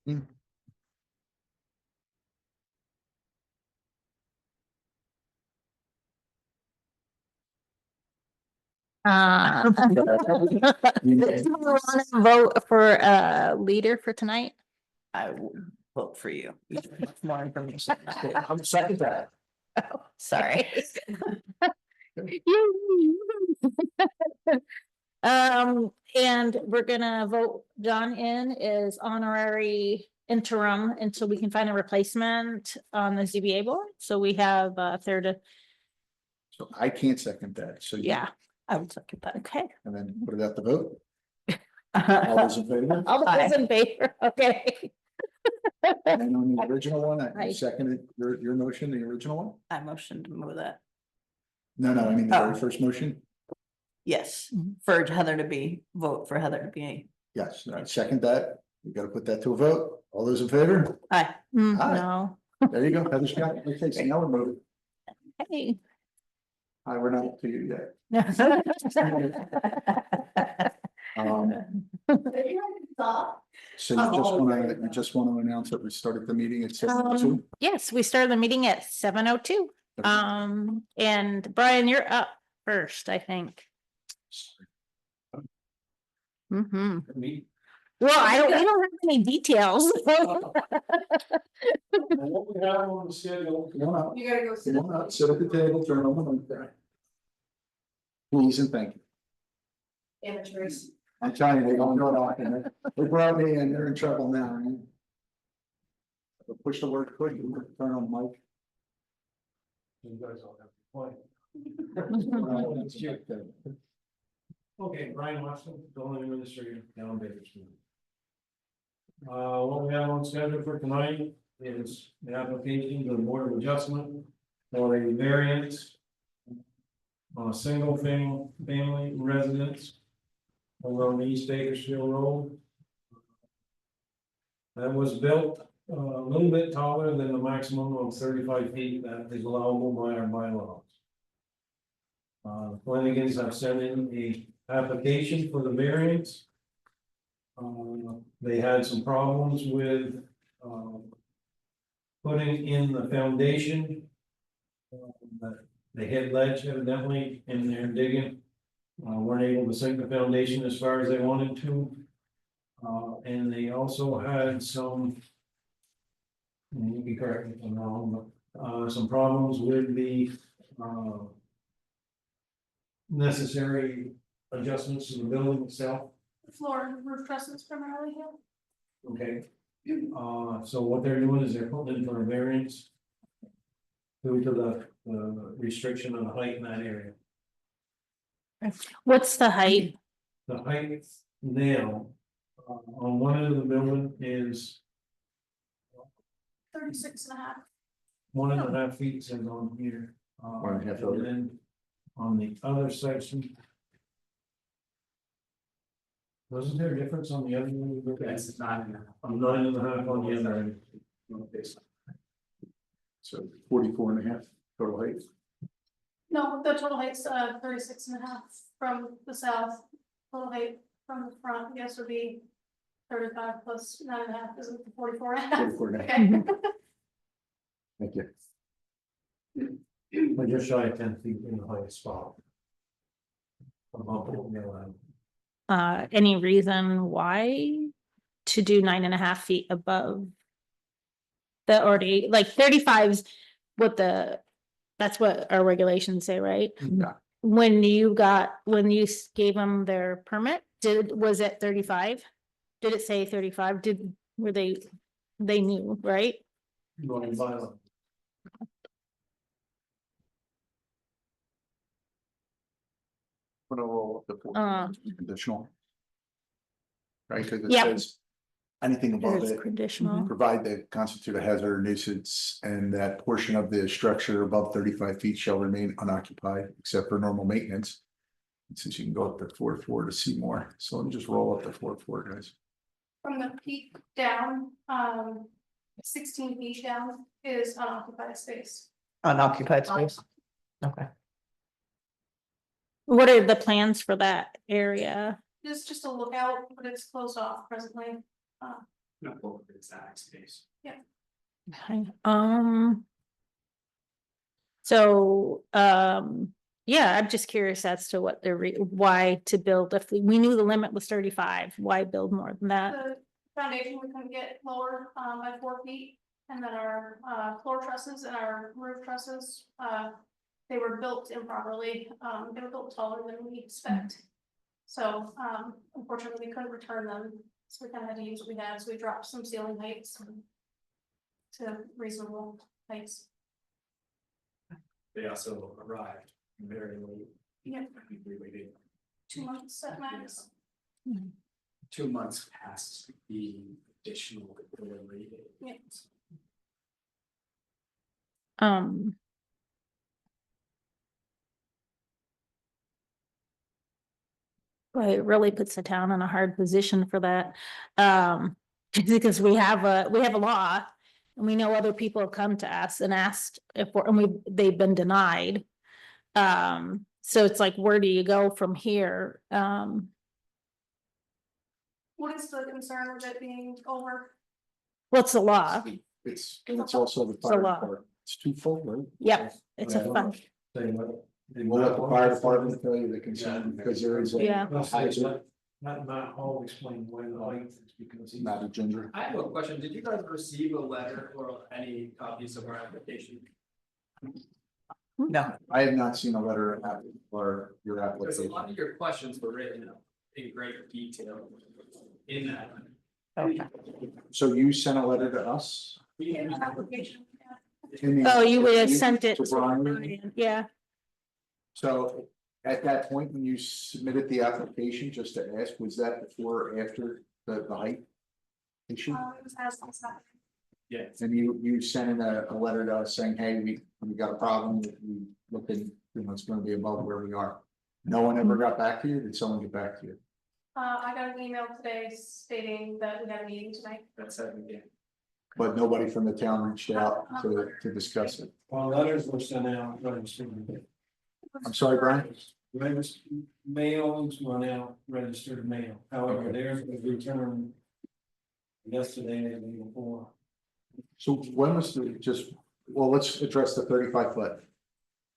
Mm. Do we want to vote for a leader for tonight? I will vote for you. More information. I'm second that. Sorry. And we're gonna vote John in as honorary interim until we can find a replacement on the ZBA board. So we have a third, So I can't second that, so. yeah, I would second that. okay. And then put it out the vote. All those in favor? All those in favor, okay. And on the original one, I Aye. seconded your motion, the original one? I motion to move that. No, I mean, the Oh. very first motion? Yes, Mhm. for Heather to be, vote for Heather to be. Yes, I second that. We gotta put that to a vote. All those in favor? Aye. Aye. No, There you go. Heather's got it. Okay, so now we're moving. hey. Hi, we're not to you yet. So you just wanna announce that we started the meeting at 7:02? Yes, we started the meeting at 7:02. And Brian, you're up first, I think. Mm-hmm. Me? Well, we don't have any details. What we have on the schedule, come on up. You gotta go sit. Come on up, sit at the table, turn on the mic. Please and thank you. Amateurs. I'm telling you, they don't know it. They brought me in, they're in trouble now. Right? Push the word quick, turn on the mic. You guys all have to play. Okay, Brian Watson, building administrator, down Bakersfield. What we have on schedule for tonight is the application to the Board of Adjustment for a variance on a single family residence over on East Bakersfield Road. That was built a little bit taller than the maximum of 35 feet that is allowable by our bylaws. Flanagans have sent in a application for the variance. They had some problems with putting in the foundation. They hit ledge evidently in their digging. Weren't able to sink the foundation as far as they wanted to. And they also had some, you can correct me if I'm wrong, but some problems with the necessary adjustments to the building itself. Floor and roof trusses primarily, yeah. Okay. So what they're doing is they're putting in for a variance due to the restriction on the height in that area. What's the height? The height now on one end of the building is 36.5. 1.5 feet says on here. 1.5 And then on the other section. Wasn't there a difference on the other one? It's 9.5. 9.5 on the other end. So 44.5 total height. No, the total height's 36.5 from the south. Total height from the front, yes, would be 35 plus 9.5, isn't it 44.5? 44.5. Okay. Thank you. We're just shy of 10 feet in the highest spot. Above what we allow. Any reason why to do 9.5 feet above? The already, like 35's what that's what our regulations say, right? Yeah. When you gave them their permit, was it 35? Did it say 35? They knew, right? Going violent. Put a roll up the four. Conditional. Right, because it Yep. says anything above It's it, conditional. provide that constitute a hazard or nuisance, and that portion of the structure above 35 feet shall remain unoccupied except for normal maintenance. And since you can go up to 4.4 to see more, so let me just roll up to 4.4, guys. From the peak down, 16 feet down is unoccupied space. Unoccupied space. Okay. What are the plans for that area? It's just a lookout, but it's closed off presently. Not both of the exact space. Okay, so, yeah, I'm just curious as to what why to build, if we knew the limit was 35, why build more than that? The foundation we couldn't get lower, by 4 feet, and then our, floor trusses and our roof trusses, they were built improperly, they were built taller than we expect. So, unfortunately, we couldn't return them, so we kind of had to use what we had, so we dropped some ceiling heights to reasonable heights. They also arrived very late. Yeah. We waited 2 months at max. 2 months past the additional delivery date. Yeah. Well, it really puts the town in a hard position for that. Because we have a law. And we know other people have come to us and asked if we're, and they've been denied. So it's like, where do you go from here? What is the concern with it being over? What's the law? It's also the It's a fire law. department. It's twofold, right? Yep, it's a Yeah. fun, Say what? We'll let the fire department tell you the concern, because there is a. Yeah. Well, say, not all explain why the height is because he's. Not a ginger. I have a question. Did you guys receive a letter or any copies of our application? No, I have not seen a letter for your Because a application. lot of your questions were written in great detail in that. okay. So you sent a letter to us? In the application, yeah. In the- oh, you would have sent it. To to Brian? Brian, yeah, So at that point, when you submitted the application, just to ask, was that before or after the height issue? It was as on Saturday. Yeah. And you sent in a letter to us saying, hey, we got a problem, we looked at, it's gonna be above where we are. No one ever got back to you? Did someone get back to you? I got an email today stating that we had a meeting tonight. That's it again. But nobody from the town reached out to discuss it. Well, letters were sent out, registered. I'm sorry, Brian? Mails went out, registered mail, however, theirs was returned. Yesterday and the day before. So when was the, well, let's address the 35 foot.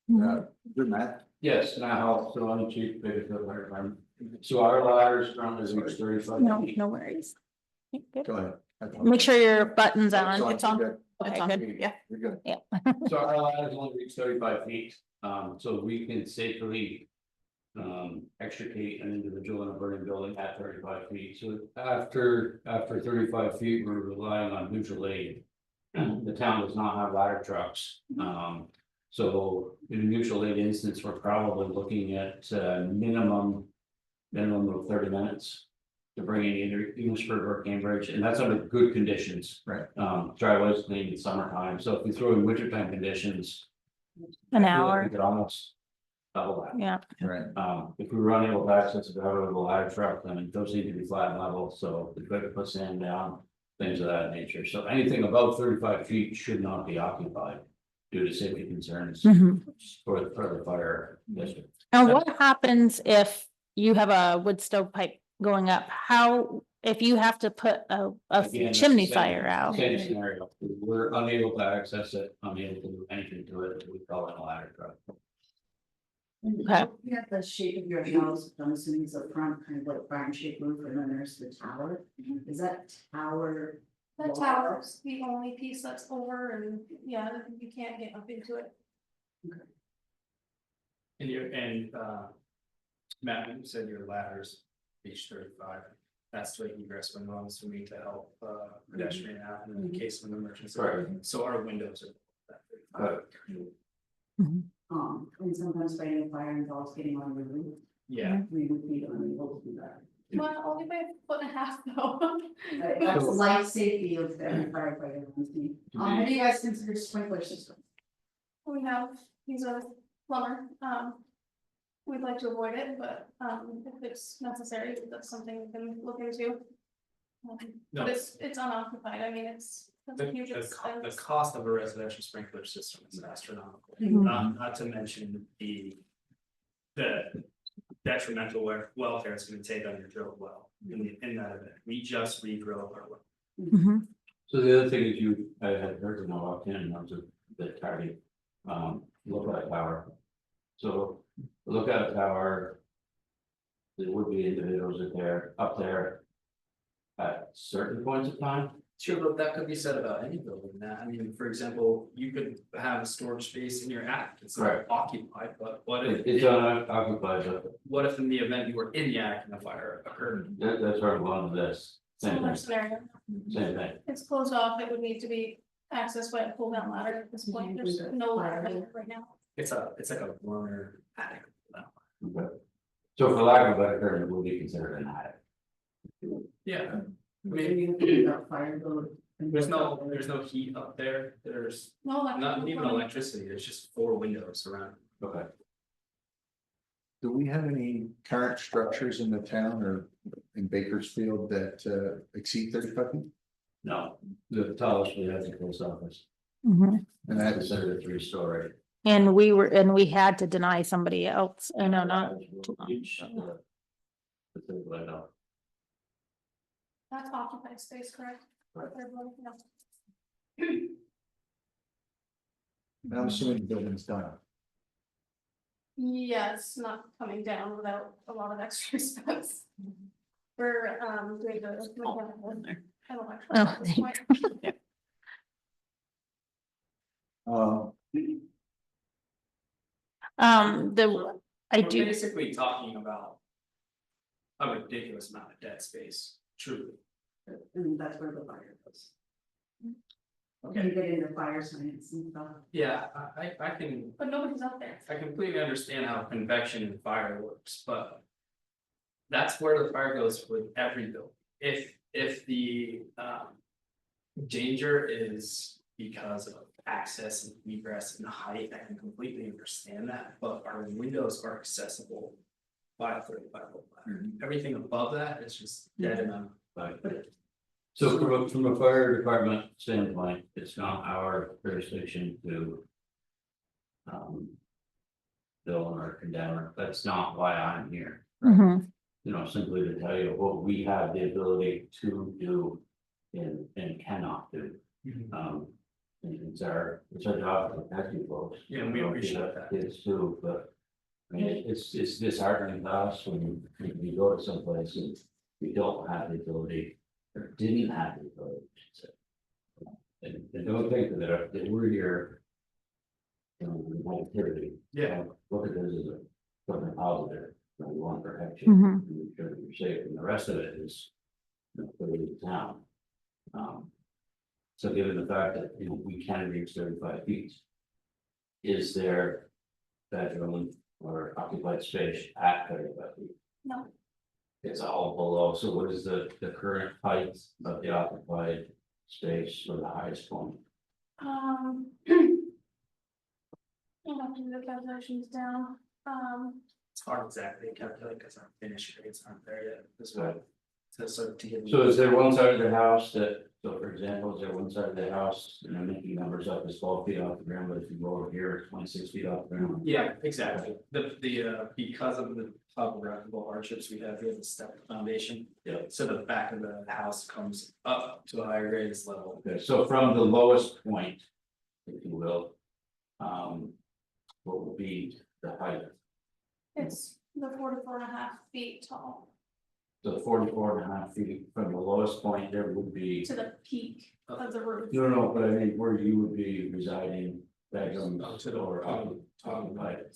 You're Matt, Yes, and I help, so I'm the chief Bakersfield fire department. So our ladders from is 35 no, feet. no worries. Good. go ahead. Make sure your button's on, it's on, Good. okay, on. good, Yeah. You're good. So our ladders only reach 35 feet, so we can safely. Extricate an individual in a burning building at 35 feet, so after 35 feet, we're relying on mutual aid. The town does not have ladder trucks, so in a mutual aid instance, we're probably looking at minimum of 30 minutes. To bring in either Englishburg or Cambridge, and that's under good conditions. Right. Driveway's clean in summertime, so if we throw in wintertime conditions. an I feel like hour, We could almost double that. yeah. Right. If we were unable to access a driver with a ladder truck, then those need to be flat and level, so we could put sand down, things of that nature. So anything above 35 feet should not be occupied due to safety concerns Mhm. for the fire district. And what happens if you have a wood stove pipe going up? How, if you have to put a Again, it's chimney the same- fire out? Same scenario, we're unable to access it, unable to do anything to it, we call it a ladder truck. Okay. You have the shape of your house, I'm assuming it's a front kind of like barn shaped roof, and then there's the tower. Is that tower? The tower's the only piece that's over and, yeah, you can't get up into it. And Matt, you said your ladders reach 35. That's to egress when runs for me to help pedestrian out in case of an emergency. Right. So our windows are. that 35. And sometimes fighting a fire involves getting on the roof. Yeah, We would be unable to do that. Well, only by a 1.5 foot though. That's life safety of every firefighter. How do you guys consider sprinkler system? We have, he's a plumber, we'd like to avoid it, but, if it's necessary, that's something we can look into. No. But it's unoccupied, I mean, it's a huge the expense. cost of a residential sprinkler system is astronomical, Mhm. not to mention the detrimental welfare it's gonna take on your drilled well in that event. We just re-drilled our well. Mhm. So the other thing is I had heard in walked in and I was a bit tardy, lookout tower. So the lookout tower. There would be individuals up there. At certain points of time, Sure, but that could be said about any building that, I mean, for example, you could have a storage space in your attic, it's not Right. occupied, but what if? it's unoccupied, but What if in the event you were in the attic and a fire occurred? that's where I'm going with this, same Similar thing, scenario. same thing. It's closed off, it would need to be accessed by a pull down ladder at this point, there's no ladder right now. It's like a runner attic. Okay. So for lack of a better term, it will be considered an attic. Yeah, Maybe you think about fire code. there's no heat up there, there's No, like. not even electricity, there's just 4 windows around. Okay. Do we have any current structures in the town or in Bakersfield that exceed 35 feet? No, the tallest we have is the post office, Mhm. And I that is, consider it 3-story. And we had to deny somebody else, I know, not. Each, the thing that I know. That's occupied space, correct? Right. Everybody, no. I'm assuming the building's done. Yeah, it's not coming down without a lot of extra expense. We're doing the mechanical and electrical at this point. I We're do, basically talking about. A ridiculous amount of dead space, truly. And that's where the fire goes. Okay. You get into fire science and stuff. Yeah, I can, But nobody's up there. I completely understand how convection and fire works, but. That's where the fire goes with every building. If the danger is because of access and egress and height, I can completely understand that, but our windows are accessible. By a 35 foot ladder. Everything above that is just dead and So from a fire department standpoint, it's not our jurisdiction to. Bill or condemn, or that's not why I'm here, mhm, you know, simply to tell you what we have the ability to do. And cannot do, and it's our job to protect you folks. Yeah, we You know, appreciate that. Kids too, but. I mean, it's disheartening to us when you go to someplace and you don't have the ability, or didn't have the ability, I should say. And don't think that we're here. You know, with negativity. Yeah. Look at this as something positive, you know, we want to protect you, Mhm. and make sure that you're safe, and the rest of it is. You know, clearly the town. So given the fact that, you know, we can reach 35 feet. Is there bedroom or occupied space at 35 feet? No, It's all below, so what is the current height of the occupied space or the highest point? I'm not doing the calculations down, It's hard exactly to calculate because our finish rates aren't there yet as well. So to give. So is there one side of the house that, so for example, is there one side of the house, and I'm making numbers up, is 12 feet off the ground, but if you go over here, it's 26 feet off the ground? Yeah, exactly. Because of the topographical hardships we have the step foundation. Yeah. So the back of the house comes up to a higher grade level. Okay, so from the lowest point, if you will. What would be the height? it's the 44.5 feet tall So 44.5 feet from the lowest point, there would be. to the peak of the roof. No, but I mean, where you would be residing, bedroom To the or occupied.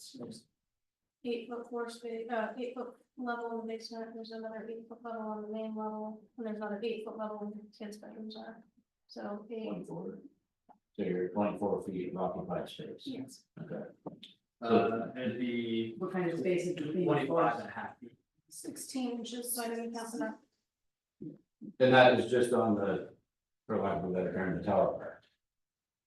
8 foot floor space, 8 foot level in the basement, there's another 8 foot level on the main level, and there's another 8 foot level in the kids' bedrooms are. So 8, 24. So you're 24 feet of occupied space. yes, Okay. It'd be What kind of space is between? 25.5 feet. 16 inches, so I didn't count that. And that is just on the, for lack of a better term, the tower part.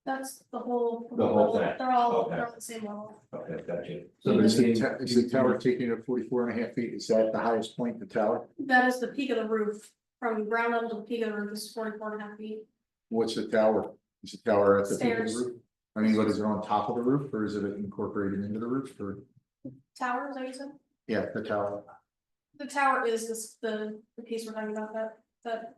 That's the whole. The whole thing. They're all Okay. the same level. Okay, gotcha. So So is there's the tower taking it 44.5 feet? Is that the highest point in the tower? That is the peak of the roof, from ground level to the peak of the roof is 44.5 feet. What's the tower? Is the tower at the peak of the Stairs. roof? I mean, what is it on top of the roof or is it incorporated into the roof or? Tower, is that what you said? Yeah, the tower. The tower is this, the piece we're talking about, that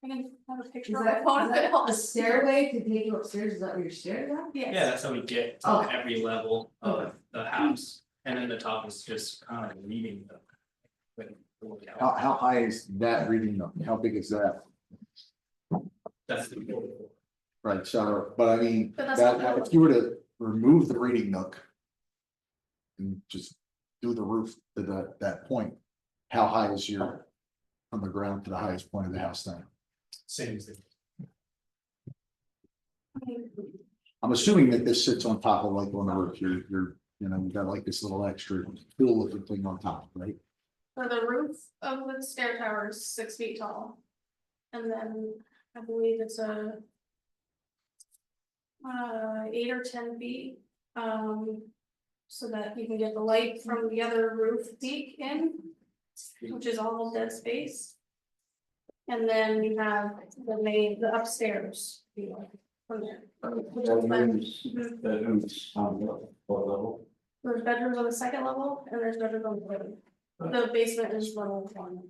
I can have a Is picture on that, my phone is if it that a helps. stairway to take you upstairs? Is that where your stairs are? Yeah, Yes, that's how we get to Okay. every level of the house, and then the top is just kind of reading the. How high is that reading nook? How big is that? That's the. Right, so, but I mean, But that's not that, what if you were to remove the reading nook. And just do the roof to that point, how high is your, from the ground to the highest point of the house then? Same as the. I'm assuming that this sits on top of like on the roof, you're, you know, you got like this little extra pool looking thing on top, right? for the roof of the stair tower is 6 feet tall. And then I believe it's a. 8 or 10 feet, so that you can get the light from the other roof peak in, which is all dead space. And then you have the upstairs, you know, from there. Mhm. Bedrooms, what level? There's bedrooms on the second level and there's bedrooms on the third. The basement is level 1.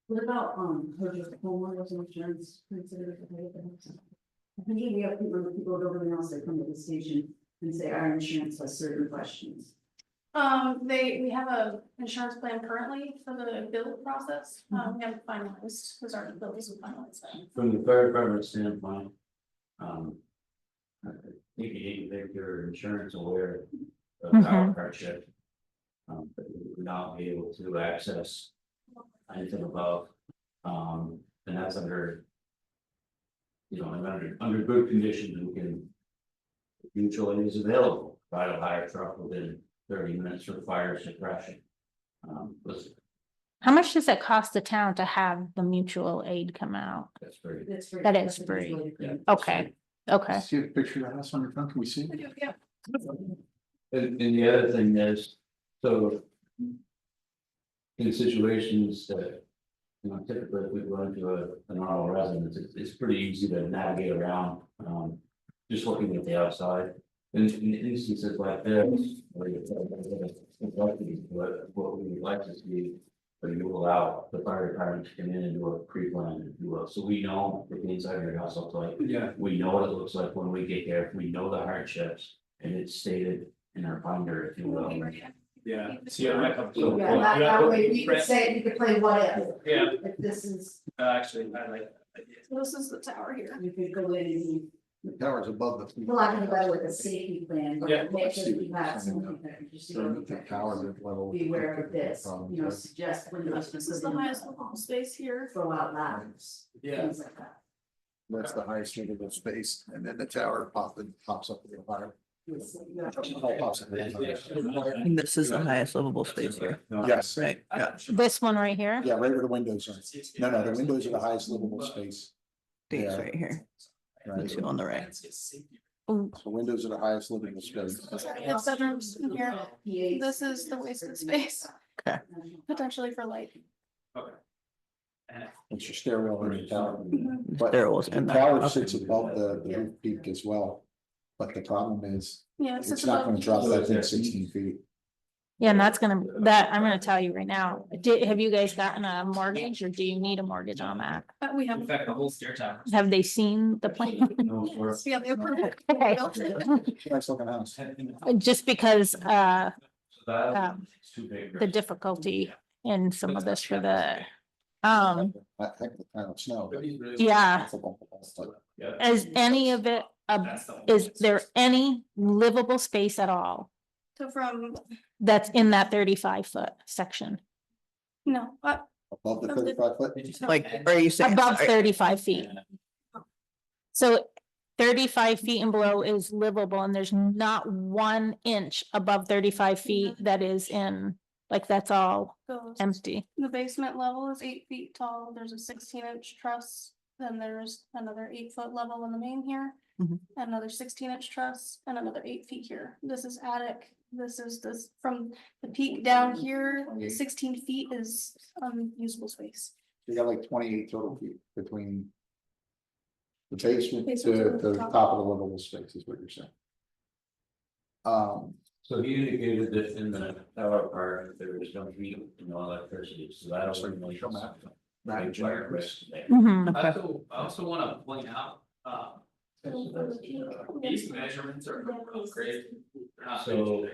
What about, homeowners insurance considered to pay for that? I think we have people go over the house, they come to the station and say our insurance has certain questions. We have a insurance plan currently for the bill process, we haven't finalized, because our bill isn't finalized. From the fire department standpoint. I think you need to make your insurance aware of our hardship. But you would not be able to access anything above, and that's under. You know, and under good conditions, we can. Mutual aid is available, provide a hire truck within 30 minutes for fire suppression. Listen, How much does it cost the town to have the mutual aid come out? that's very. That's free. That is That's free. really free. Okay, okay. See a picture of the house on your phone, can we see? I do, yeah. And the other thing is, so. In situations that. You know, typically, if we go into a normal residence, it's pretty easy to navigate around, just looking at the outside. In instances like this, where you're what we would like to see, where you allow the fire department to come in and do a pre-plan, if you will, so we know what the inside of your house looks like. Yeah. We know what it looks like when we get there, we know the hardships, and it's stated in our binder, if you will. Yeah. See, I might have. So- Yeah, that way you could say, you could play what if. Yeah. If this is, Actually, I like that idea. So this is the tower here. you could go in and, The tower's above the. for lack of a better word, a safety plan, but Yeah. make sure that you have something that you just. So the tower level. Be aware of this, you know, suggest windows. This is the highest level space here. Throw out ladders, Yeah. things like that. That's the highest livable space, and then the tower pops up with the fire. Pops up with the fire. And this is the highest livable space here, Yes, right? Yeah, This one right here? yeah, right where the windows are. No, the windows are the highest livable space. these Yeah. right here, the Right, two on the right. Ooh, the windows are the highest livable space. It's bedrooms in here. This is the wasted space, potentially for light. It's your stairwell in the tower. But There was the in that. tower sits above the roof peak as well. But the problem is, Yeah, it's not gonna drop that thing 16 feet. yeah, and I'm gonna tell you right now, have you guys gotten a mortgage or do you need a mortgage on that? We have. In fact, the whole stair tower. Have they seen the plan? No, sir. Yeah, they approved it. Okay. Built it. Nice looking house. Just because, So that- Um, it's too big. the difficulty in some of this for the, I think the kind of snow. but- yeah, Yeah. is any of it, That's the whole is there any livable space at all So from, that's in that 35-foot section? no, Above the 35 foot. Like, are you saying? Above 35 feet. So 35 feet and below is livable and there's not 1 inch above 35 feet that is in, like, that's all goes. empty. The basement level is 8 feet tall, there's a 16-inch truss, then there's another 8-foot level in the main here. Mhm. Another 16-inch truss and another 8 feet here, this is attic, this is this, from the peak down here, 16 feet is unusable space. You got like 28 total feet between. The basement Basement to to the the top top. of the livable space is what you're saying. So he indicated that in the tower part, there was no heat and no electricity, so that was really. managing that risk. Mhm. I also wanna point out, these measurements are upgraded. They're not So-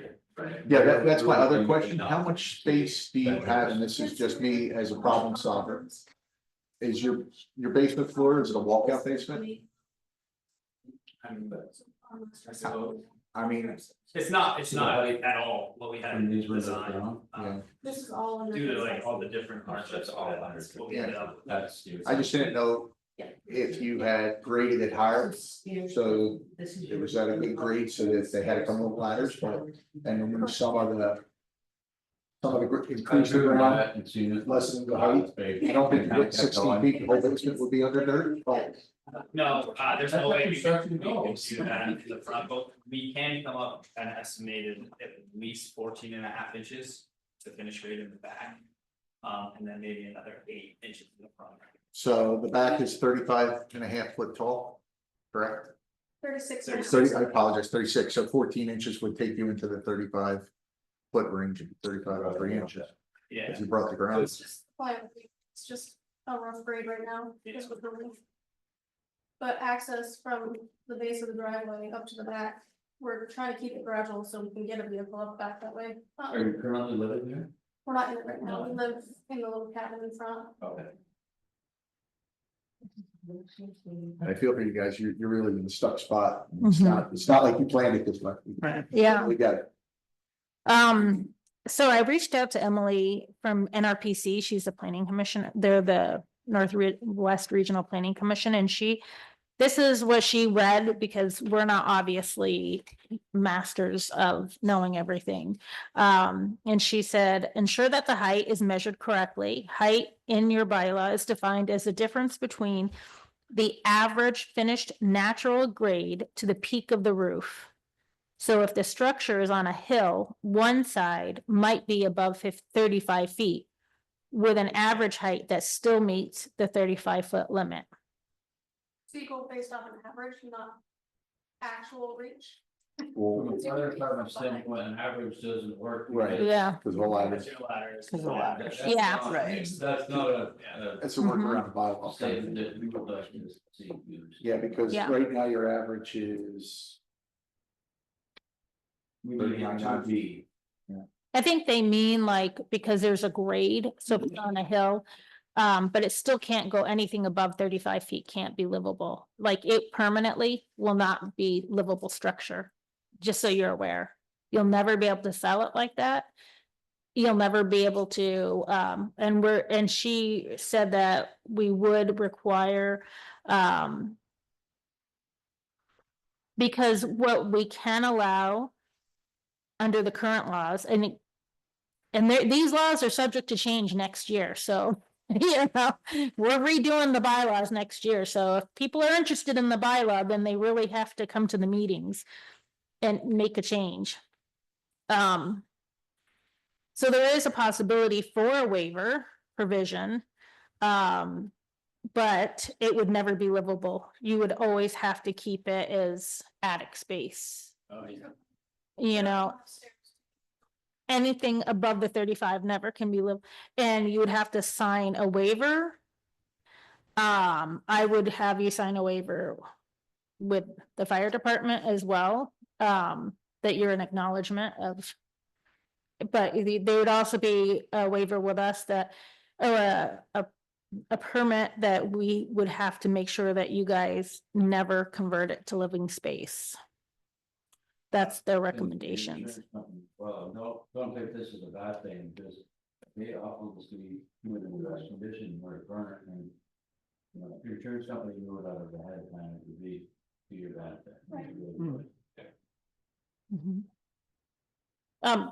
Yeah, that's my other question. How much space do you have, and this is just me as a problem solver? Is your basement floor, is it a walkout basement? I mean, so I mean, it's not at all what we had And these in windows design. down? yeah, This is all under. Due to like all the different hardships, all of that, what we ended up with. That's. I just didn't know if you had graded it higher, so it was at a good grade, so that they had to come with ladders, but, and then some of the. Some of the increase the ground, lessen the height. I don't think you get 16 feet, the whole basement would be under dirt, but No, there's no way we can Construction do goals. that in the front, but we can come up an estimated at least 14.5 inches to finish grade in the back. And then maybe another 8 inches in the front. so the back is 35.5 foot tall, correct? 36. 30, I apologize, 36, so 14 inches would take you into the 35 foot range, 35 or 3 inches, Yeah. if you brought the So ground. it's just, it's just a rough grade right now, just with the roof. But access from the base of the driveway up to the back, we're trying to keep it gradual so we can get a vehicle up back that way. Are you currently living there? We're not in it right now, we live in the little cabin in front. Okay. I feel for you guys, you're really in a stuck spot. Mhm. It's not like you planned it this way. Yeah. We got it. So I reached out to Emily from NRPC. She's the planning commission. They're the Northwest Regional Planning Commission, and this is what she read, because we're not obviously masters of knowing everything. And she said, ensure that the height is measured correctly. Height in your bylaw is defined as the difference between the average finished natural grade to the peak of the roof. So if the structure is on a hill, one side might be above 35 feet with an average height that still meets the 35-foot limit. So you go based off an average, not actual reach. Well, From a fire department standpoint, an average doesn't work. Right. because- Yeah. because of all that, Ladders. Cause of ladders. That's Yeah. not- Right. That's not a it's a workaround a bylaw. statement that we would like to see used. Yeah, because Yeah. right now your average is. We need it to be. I think they mean like, because there's a grade, so if it's on a hill, but it still can't go anything above 35 feet, can't be livable. Like it permanently will not be livable structure, just so you're aware. You'll never be able to sell it like that. You'll never be able to, and she said that we would require, because what we can allow under the current laws, and these laws are subject to change next year, so, you know, we're redoing the bylaws next year, so if people are interested in the bylaw, then they really have to come to the meetings and make a change. So there is a possibility for a waiver provision, but it would never be livable. You would always have to keep it as attic space, Oh, yeah. you know. Anything above the 35 never can be lived, and you would have to sign a waiver. I would have you sign a waiver with the fire department as well, that you're an acknowledgement of. But there would also be a waiver with us that, or a permit that we would have to make sure that you guys never convert it to living space. That's their recommendations. Well, no, don't think this is a bad thing, because they obviously with the best condition where to burn it, and. You know, if your insurance company knew it out of the head of time, it would be your bad thing. Right.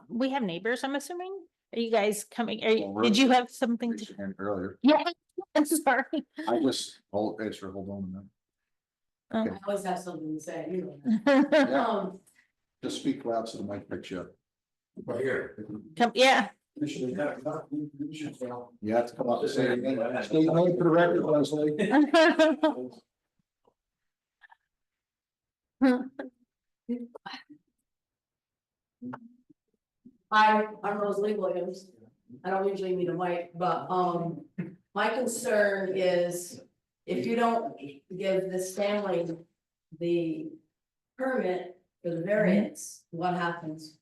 We have neighbors, I'm assuming. Are you guys coming? Well, Did you have something Raised to? your hand earlier, Yeah, I'm sorry. I just, hold on a minute. Okay. I always have something to say, you know. Yeah. Just speak loud so the mic picks you up. Right here. Yeah. You have to come up and say it again. State your name for the record, Leslie. Hi, I'm Rosalie Williams. I don't usually need a mic, but, My concern is if you don't give this family the permit for the variance, what happens?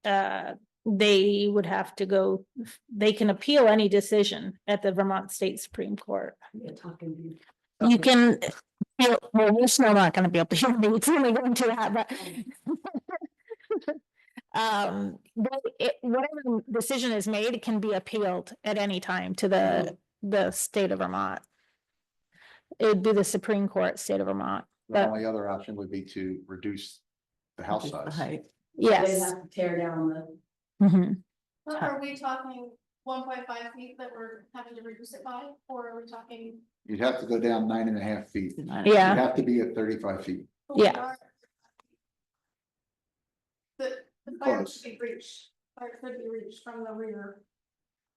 They would have to go, they can appeal any decision at the Vermont State Supreme Court. You're talking. You can, well, we're still not gonna be able to hear me, it's only going to that, but. But whatever decision is made, it can be appealed at any time to the state of Vermont. It would be the Supreme Court, state of Vermont, The but only other option would be to reduce the house Just the size. height. They yes. have to tear down the, Mhm. But are we talking 1.5 feet that we're having to reduce it by, or are we talking? You'd have to go down 9.5 feet. You'd Yeah, have to be at 35 feet. Yeah. The fire Close. could be reached, fire could be reached from the rear.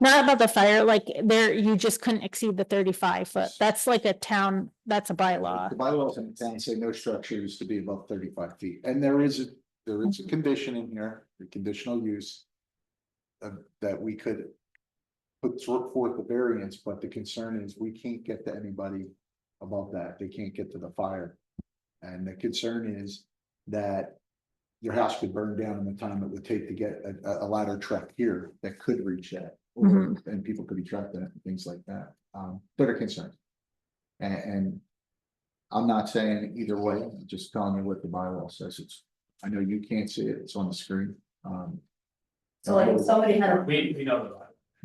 not about the fire, like there, you just couldn't exceed the 35 foot, that's like a town, that's a bylaw. The bylaws in the town say no structure is to be above 35 feet, and there is a condition in here, the conditional use. That we could put forth the variance, but the concern is we can't get to anybody above that, they can't get to the fire. And the concern is that your house could burn down in the time it would take to get a ladder truck here that could reach that. And people could be trapped in it and things like that, that are concerns. And I'm not saying either way, I'm just telling you what the bylaw says. I know you can't see it, it's on the screen. so like if somebody had a, We know the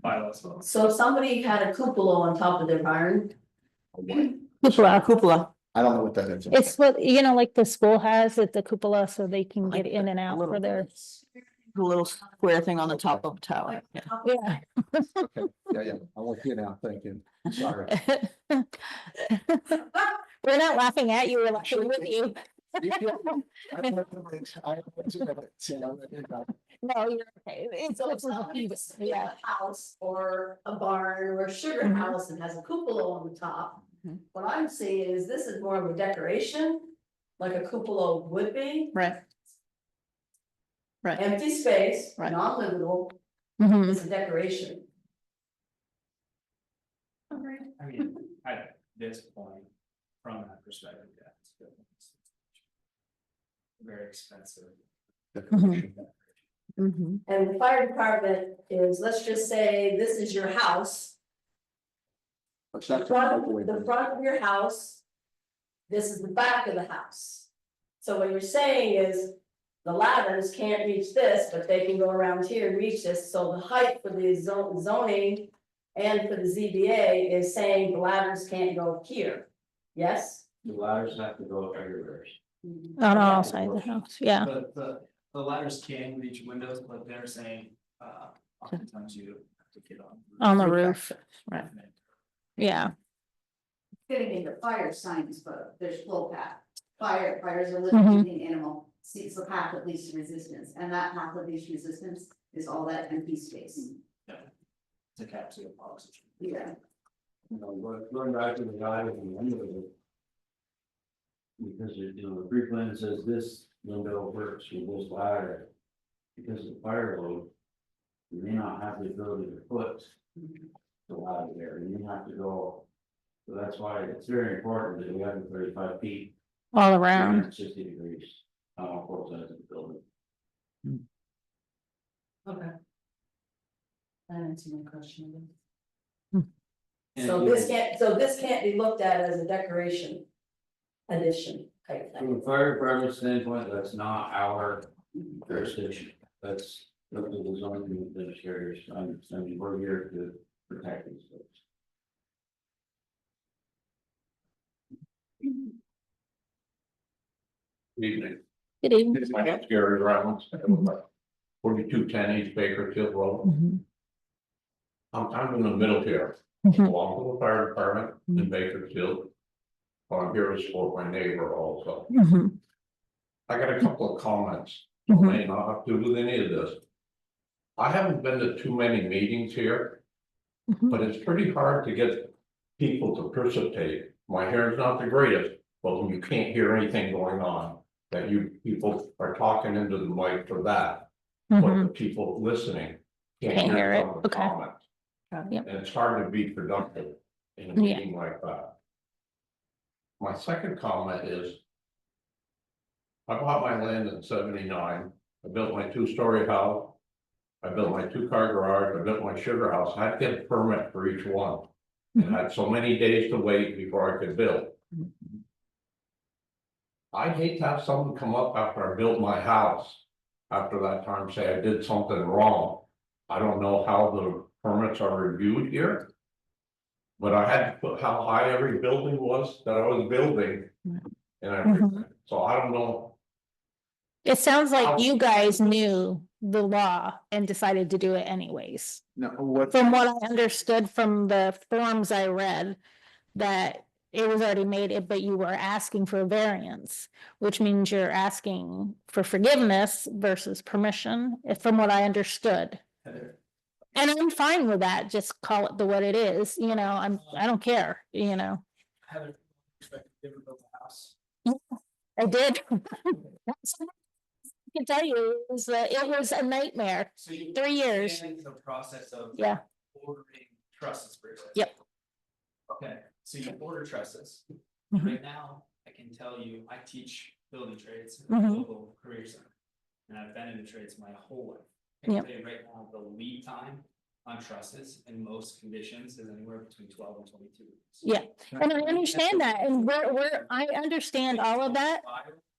bylaws well. so if somebody had a cupola on top of their barn. Cupola. I don't know what that is. It's what, like the school has, it's a cupola, so they can get in and out for their, The little square thing on the top of the tower. Yeah. yeah. Okay. Yeah, I'm with you now, thank you, sorry. We're not laughing at you, we're laughing with you. No, you're okay. So if somebody was to Yeah. a house or a barn or a sugar Mhm. house and has a cupola on the top. Mhm. What I'm seeing is this is more of a decoration, like a cupola would be, Right. Right. empty space, Right. non-livable, Mhm. it's a decoration. I mean, at this point, from that perspective, yeah. It's good. Very expensive. Mhm. And the fire department is, let's just say, this is your house. The front of your house. This is the back of the house. So what you're saying is. The ladders can't reach this, but they can go around here and reach this, so the height for the zoning. And for the ZBA is saying the ladders can't go here, yes? The ladders have to go everywhere. On all sides of the house, yeah. The ladders can reach windows, but they're saying, oftentimes you have to get On the roof, Right. yeah. Fitting into fire signs, but there's flow path. Fire is a Mhm. living animal, seeks the path of least resistance, and that path of least resistance is all that empty space. To capture oxygen. Yeah. You know, going back to the guy at the end of it. Because the free plan says this window works with this ladder. Because of fire load. You may not have the ability to put the ladder there, and you have to go. So that's why it's very important that we have the 35 feet, All around. 360 degrees, on all four sides of the building. Okay. That answers my question. And, So you this know, can't be looked at as a decoration. Addition type From thing. a fire department standpoint, that's not our jurisdiction, that's up to the zoning administrators, I mean, we're here to protect these folks. Evening. Good evening. My name's Gary Reynolds. I live at 4210 East Bakersfield Road. Mhm. I'm kind of in the middle here, Mhm. along with the fire department in Bakersfield. I'm here to support my neighbor also. Mhm. I got a couple of comments, so may not have to do with any of this. I haven't been to too many meetings here, Mhm. but it's pretty hard to get people to participate. My hair's not the greatest, but when you can't hear anything going on, that you people are talking into the mic for that. But Mhm. the people listening Can't can't hear hear it, some of the okay. comments. Yep. And it's hard to be productive in a Yeah. meeting like that. My second comment is. I bought my land in '79, I built my 2-story house. I built my 2-car garage, I built my sugar house, I had to get a permit for each one. And had so many days to wait before I could build. I'd hate to have someone come up after I built my house. After that time, say I did something wrong. I don't know how the permits are reviewed here. But I had to put how high every building was that I was building. And everything, so I don't know. It sounds like you guys knew the law and decided to do it anyways. No, what, From what I understood from the forms I read, that it was already made, but you were asking for a variance, which means you're asking for forgiveness versus permission, from what I understood. Heather, And I'm fine with that, just call it what it is, I don't care, Heather, expect to ever build a house. I did. I can tell you, it was a nightmare, So you 3 years, understand the process of yeah, ordering trusses per se. Yep. Okay, so you order trusses. Mhm. Right now, I can tell you, I teach building trades at a Mhm. local career center. And I've been in the trades my whole life. I can Yep. tell you right now, the lead time on trusses in most conditions is anywhere between 12 and 22 weeks. yeah, and I understand that, and I understand all of that,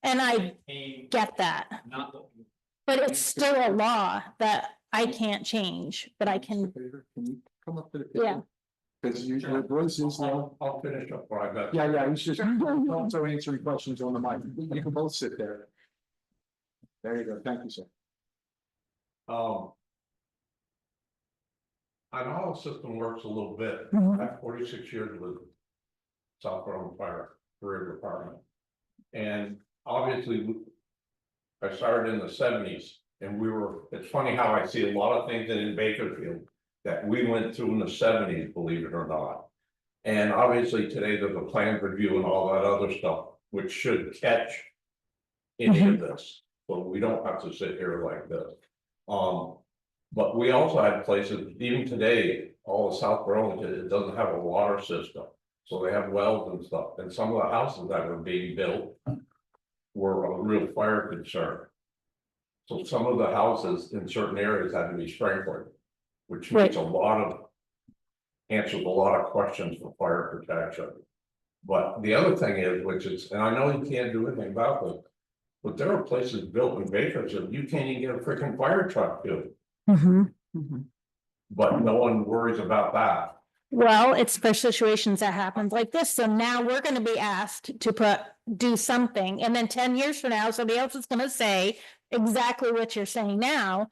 and I came get that. not looking. But it's still a law that I can't change, but I can, can you come up to the? yeah. Because your voice is low. I'll finish up what I got. Yeah, he's just also answering questions on the mic. You can both sit there. There you go. Thank you, sir. I know how the system works a little bit. Mhm. I have 46 years with South Carolina Fire Career Department. And obviously, I started in the '70s and it's funny how I see a lot of things in Bakersfield that we went through in the '70s, believe it or not. And obviously today there's a plan review and all that other stuff, which should catch any of this, but we don't have to sit here like this. But we also had places, even today, all of South Burlington, it doesn't have a water system. So they have wells and stuff, and some of the houses that were being built were a real fire concern. So some of the houses in certain areas had to be sprinkled, which makes answers a lot of questions for fire protection. But the other thing is, which is, and I know you can't do anything about this, but there are places built in Bakersfield, you can't even get a freaking fire truck to. But no one worries about that. Well, it's for situations that happens like this, so now we're gonna be asked to do something, and then 10 years from now, somebody else is gonna say exactly what you're saying now.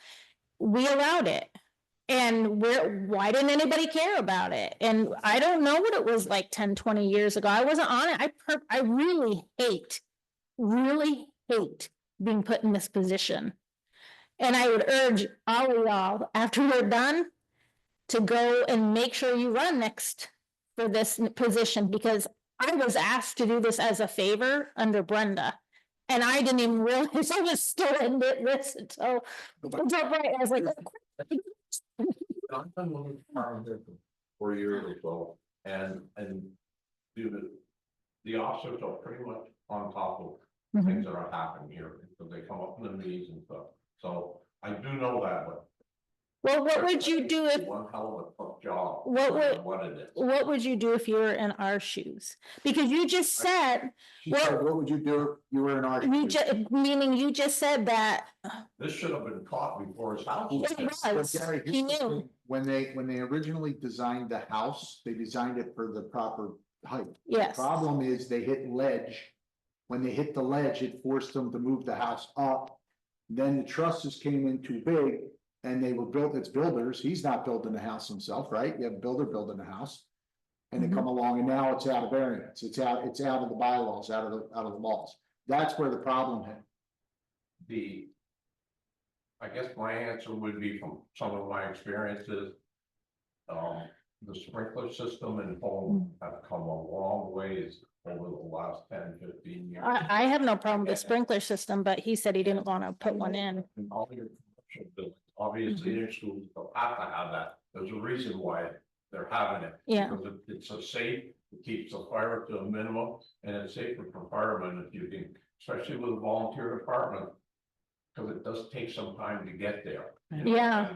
We allowed it. And why didn't anybody care about it? And I don't know what it was like 10, 20 years ago. I wasn't on it. I really hate being put in this position. And I would urge all of y'all, after we're done, to go and make sure you run next for this position, because I was asked to do this as a favor under Brenda. And I didn't even realize I was still in this until right. I was like, I've been with the department there for 4 years or so, and the officers are pretty much on top of things that are happening here, because they come up in the meetings and stuff. So I do know that, but. well, what would you do if, One hell of a tough job. what it is. what would you do if you were in our shoes? Because you just said, She said, what would you do if you were in our? meaning you just said that. This should have been caught before his house. It But was, Gary, he here's the knew. thing. When they originally designed the house, they designed it for the proper height. Yes. Problem is they hit ledge. When they hit the ledge, it forced them to move the house up. Then the trusses came in too big and they were built, it's builders. He's not building the house himself, right? You have a builder building the house. And they come along and now it's out of variance. It's out of the bylaws, out of the laws. That's where the problem hit. I guess my answer would be from some of my experiences. The sprinkler system and home have come a long ways over the last 10, 15 years. I have no problem with the sprinkler system, but he said he didn't want to put one in. And all your commercial buildings Obviously, in schools, they'll have to have that. There's a reason why they're having it. Yeah. Because it's a safe, it keeps the fire to a minimum, and it's safer for firemen if you can, especially with a volunteer department. Because it does take some time to get there. you know, Yeah.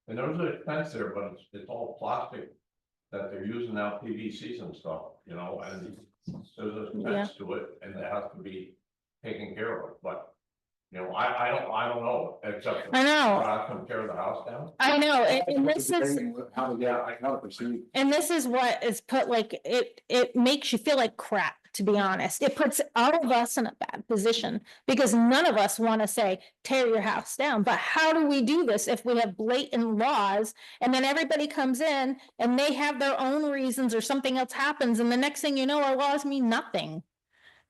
And there's an expense there, but it's all plastic that they're using now, PVCs and stuff, you know, and there's an expense to it, and it has to be taken care of, but. You know, I don't know, except. I know. I can tear the house down. I know, and this is, How to, yeah, how to proceed. and this is what is put like, it makes you feel like crap, to be honest. It puts all of us in a bad position because none of us want to say, tear your house down. But how do we do this if we have blatant laws and then everybody comes in and they have their own reasons or something else happens and the next thing you know, our laws mean nothing?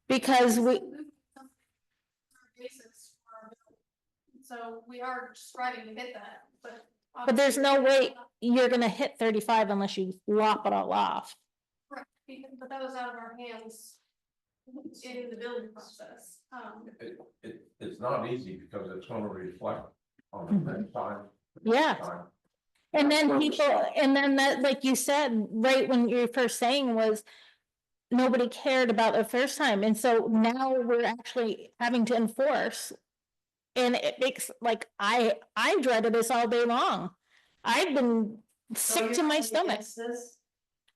Because we, Basis for our bill. So we are striving to hit that, but. but there's no obviously- way you're gonna hit 35 unless you lop it all off. Right, but that was out of our hands in the building process. It's not easy because it's gonna reflect on the next time. Yeah. time. And then people, and then that, like you said, right when you were first saying was. Nobody cared about the first time, and so now we're actually having to enforce. And it makes, like, I dreaded this all day long. I've been sick to my stomach.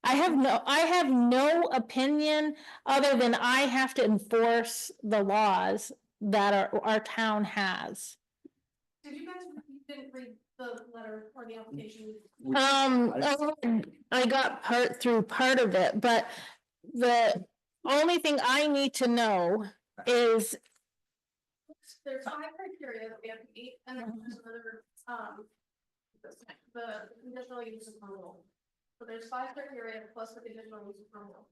I have no opinion other than I have to enforce the laws that our town has. Did you guys, you didn't read the letter or the application? I got part of it, but the only thing I need to know is, There's 5 criteria that we have to meet, and then there's another, the conditional use approval. So there's 5 criteria plus the conditional use approval.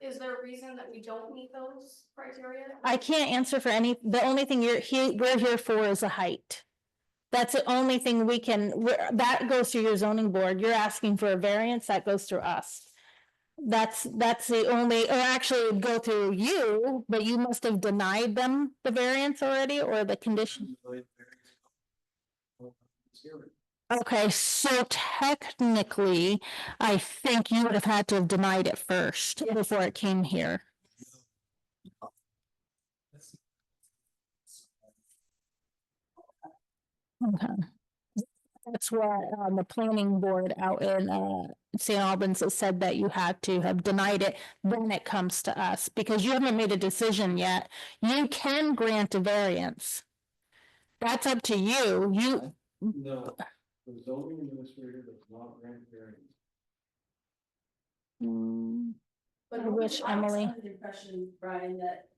Is there a reason that we don't meet those criteria? I can't answer for any, the only thing we're here for is a height. That's the only thing we can, that goes through your zoning board. You're asking for a variance, that goes through us. That's the only, or actually it would go through you, but you must have denied them the variance already or the condition. Okay, so technically, I think you would have had to have denied it first before it came here. Okay. That's why the planning board out in St. Albans has said that you had to have denied it, then it comes to us, because you haven't made a decision yet. You can grant a variance. That's up to you. No, the zoning administrator does not grant variance. But I wish, I was Emily. under the impression, Brian, that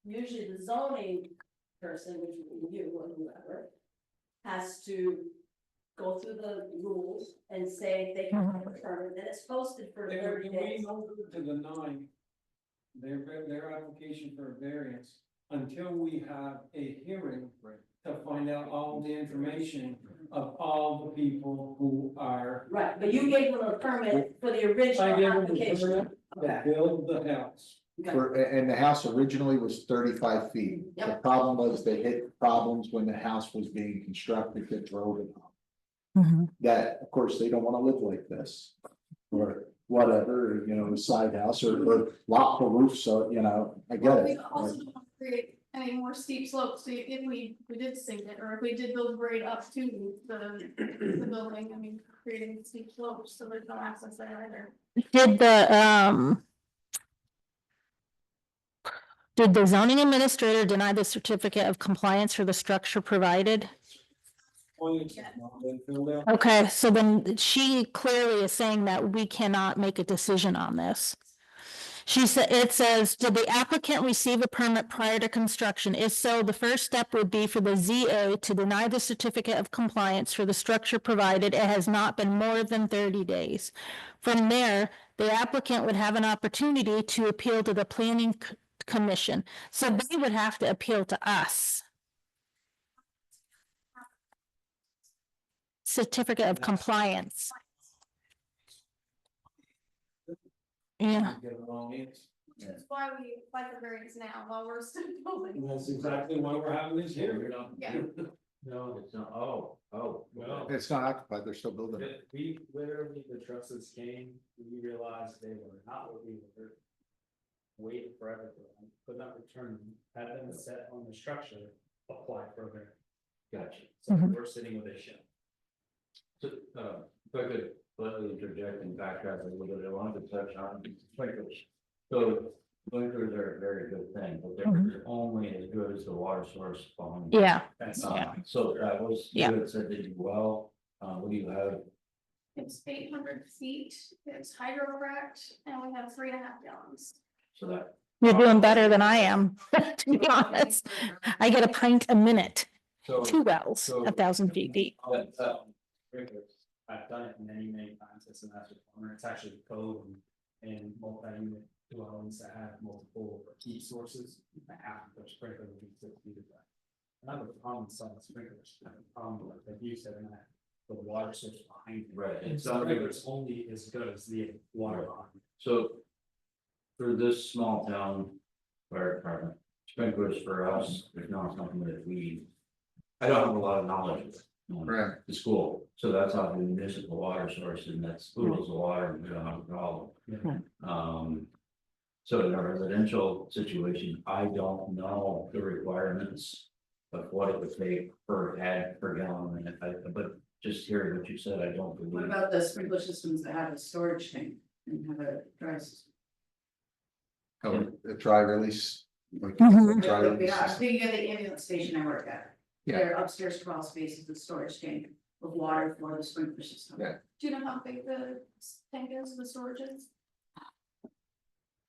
usually the zoning person, which would be you or whoever, has to go through the rules and say they can have a permit, and it's posted for 30 We days. don't go to deny their application for a variance until we have a hearing to find out all the information of all the people who are. Right, but you gave them a permit for the I gave original them a application. permit to build the house. And the house originally was 35 feet. The Yep. problem was they hit problems when the house was being constructed that drove it up. That, of course, they don't wanna live like this. Or whatever, you know, a side house or lock the roof, so, you know, I get Well, we it. also don't want to create any more steep slopes, so if we did sink it, or if we did build grade up to the building, I mean, creating steep slopes, so there's no access there either. Did the zoning administrator deny the certificate of compliance for the structure provided? It's not been filled out. Okay, so then she clearly is saying that we cannot make a decision on this. She said, it says, did the applicant receive a permit prior to construction? If so, the first step would be for the ZA to deny the certificate of compliance for the structure provided. It has not been more than 30 days. From there, the applicant would have an opportunity to appeal to the planning commission. So they would have to appeal to us. Certificate of compliance. Yeah. Get a wrong answer. Which is why we apply for variance now, while we're still building. And that's exactly why we're having this hearing. Yeah. No, it's not, oh, Well, It's not occupied, they're still building it. We literally, the trusses came, we realized they were not what we were. Waiting forever for them, could not return them, had them set on the structure, apply for a gotcha. so Mhm. we're sitting with a shell. So, if I could slightly interject and backtrack a little bit, I wanted to touch on sprinklers. So sprinklers are a very good thing, but they're only as good as the water source behind. Yeah, That's, So that was, you Yeah. had said that you well, what do you have? It's 800 feet, it's hydro cracked, and we have 3.5 gallons. So that, you're doing better than I am, to be honest. I get a pint a minute, so. 2 wells, So- 1,000 feet deep. sprinklers. I've done it many times, it's a master plumber, it's actually code and multi-unit dwellings that have multiple heat sources. I have to put sprinkler would be 6 feet of that. I have a problem with some sprinklers, I have a problem with, like you said, in that the water source behind it. Right, And it's not sprinklers only as good as the water behind it. So. For this small town fire department, sprinklers for us, there's not something that we. I don't have a lot of knowledge of it. Right. The school, so that's how the municipal water source and that's pools of water and we don't have a problem. So in a residential situation, I don't know the requirements. Of what it would take per head per gallon, and but just hearing what you said, I don't What believe. about the sprinkler systems that have a storage tank and have a dry system? A dry release. Like, Mhm. dry Yeah, release I'm system. thinking of the ambulance station I work at. Yeah. Their upstairs crawl space is a storage tank of water for the sprinkler system. Yeah. Do you know how big the tank is, the storage is?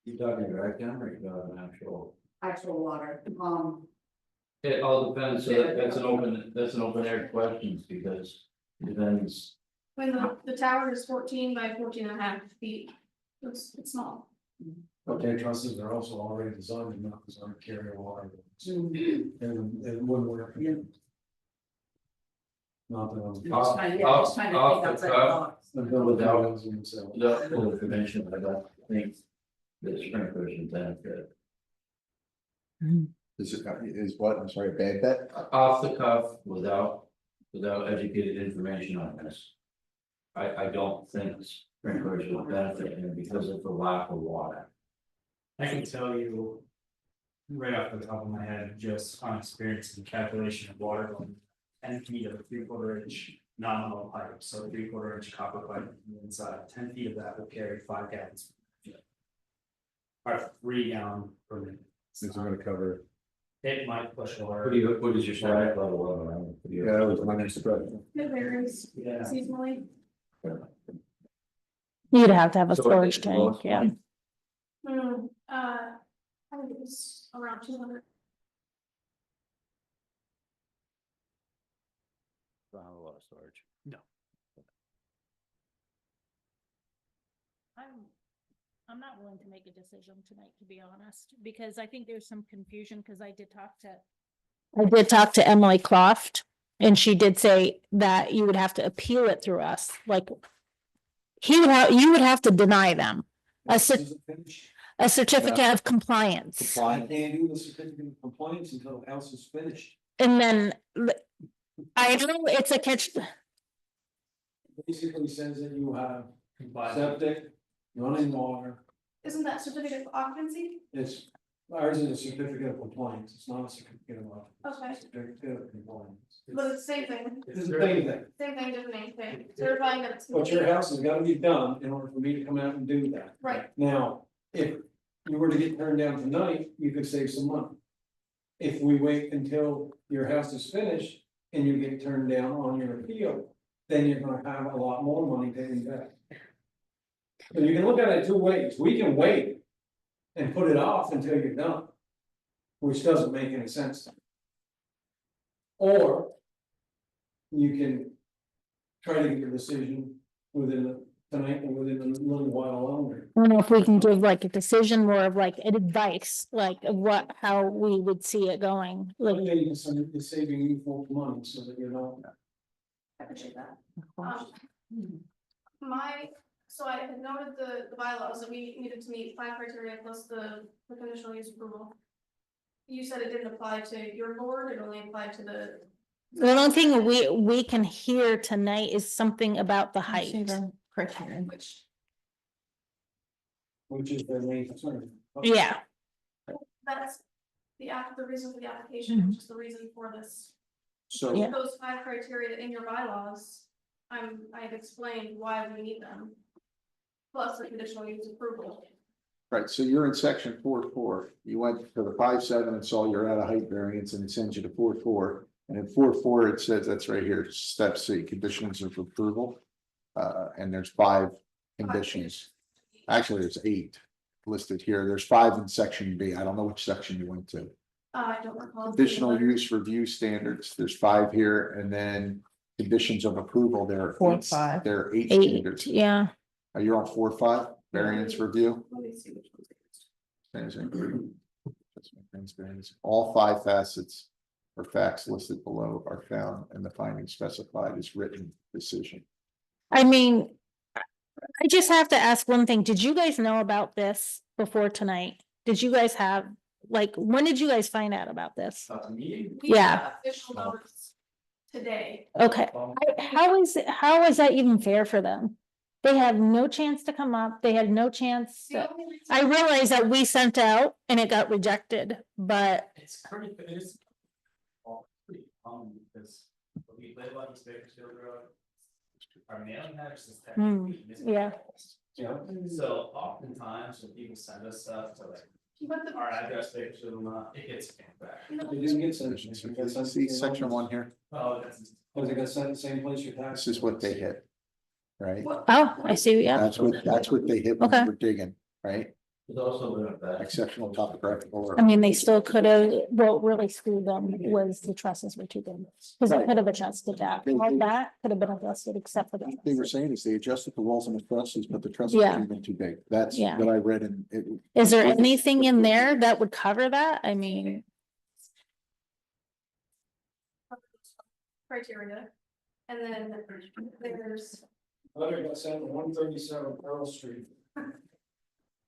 You talking direct down or you got an actual? Actual water, It all depends, so that's an open air question, because it depends. When the tower is 14 by 14.5 feet, it's small. but their trusses are also already designed to not designed to carry water. Mm. And it wouldn't work. Yeah. Not that I'm. just trying to think outside the box. Without full information, I don't think the sprinklers would benefit. Is what, I'm sorry, a bad bet? Off the cuff, without educated information on this. I don't think sprinklers would benefit him because of the lack of water. I can tell you. Right off the top of my head, just on experience and calculation of water going 10 feet of a 3/4 inch nominal pipe, so 3/4 inch copper pipe on the inside, 10 feet of that will carry 5 gallons. Or 3 gallon per minute. Since we're gonna cover. It might push water. What is your static level of it? Yeah, that was my next question. It varies Yeah. seasonally. You'd have to have a So storage it's most tank, yeah. like- I think it was around 200. Don't have a lot of storage. I'm not willing to make a decision tonight, to be honest, because I think there's some confusion, because I did talk to Emily Croft, and she did say that you would have to appeal it through us, like. You would have to deny them a certificate of compliance, I can't do the certificate of compliance until the house is finished. and then. I know it's a catch, Basically says that you have Compliance. septic, running water, Isn't that certificate of occupancy? it's, ours is a certificate of compliance, it's not a certificate of occupancy. Okay. It's a certificate of compliance. But it's the same thing, It's the same thing, different name, okay, certifying that it's. but your house has gotta be done in order for me to come out and do that. Right, Now, if you were to get turned down tonight, you could save some money. If we wait until your house is finished and you get turned down on your appeal, then you're gonna have a lot more money to invest. So you can look at it 2 ways, we can wait and put it off until you're done. Which doesn't make any sense. Or. You can try to get your decision tonight and within a little while longer. I don't know if we can give like a decision, more of like an advice, like of how we would see it going, like. Okay, you can send it, saving you full money so that you don't. I appreciate that. So I had noted the bylaws that we needed to meet 5 criteria plus the conditional use approval. You said it didn't apply to your board, it only applied to the The only thing we can hear tonight is something about the height. Criterion. Which is their main concern. Yeah, That's the reason for the application, which is the reason for this. So. Yeah. Those 5 criteria in your bylaws, I've explained why we need them. Plus the conditional use approval. Right, so you're in section 4.4, you went to the 5.7 and saw you're at a height variance and it sends you to 4.4. And in 4.4, it says, that's right here, step C, conditions of approval. And there's 5 conditions, actually, there's 8 listed here, there's 5 in section B, I don't know which section you went to. I don't recall. Additional use review standards, there's 5 here, and then conditions of approval, there are 4, 8, 5. there are 8 8, standards. yeah. Are you on 4.5, variance review? Let me see which one's it is. All 5 facets or facts listed below are found in the findings specified as written decision. I mean, I just have to ask one thing. Did you guys know about this before tonight? Did you guys have, like, when did you guys find out about this? Me, We Yeah. got official notice today. Okay, how is that even fair for them? They had no chance to come up, they had no chance. The only reason- I realize that we sent out and it got rejected, but it's pretty, it is. Pretty common because we live on East Bakersfield Road. Our mailing address is technically. yeah. Yeah. So oftentimes when people send us stuff to like But the- our address, Bakersfield, it gets scanned back. It didn't get sent. See section 1 here, Oh, that's. Was it got sent the same place your tax? this is what they hit. Right, Oh, I see, yeah, that's what they hit when Okay. we were digging, right, There's also that. exceptional topographical. or- I mean, they still could have, what really screwed them was the trusses were too big. Cause they could have adjusted that, all that could have been adjusted except for the. They were saying is they adjusted the walls and the trusses, but the trusses Yeah. were even too big, that's Yeah. what I read in it. Is there anything in there that would cover that? I mean, Criteria. And then there's, Letter got sent to 137 Pearl Street.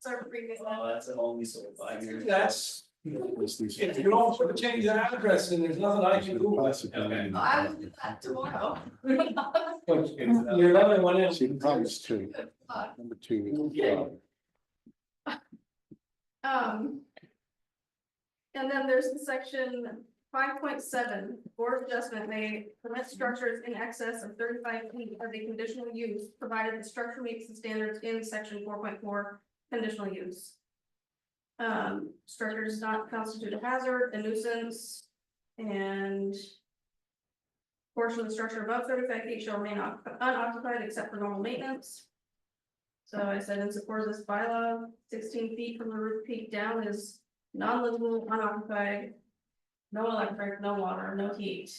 our previous. Oh, that's only so 5 years. That's, was these- if you don't put change the address and there's nothing I can do with it. Okay. I will do that tomorrow. But your letter went in. See, the problem is 2, number 2. Yeah. And then there's the section 5.7, Board of Adjustment may permit structures in excess of 35 feet of a conditional use, provided the structure meets the standards in section 4.4 conditional use. Structure does not constitute a hazard, a nuisance, and portion of the structure above 35 feet shall remain unoccupied except for normal maintenance. So I said in support of this bylaw, 16 feet from the roof peak down is non-livable, unoccupied. No electric, no water, no heat.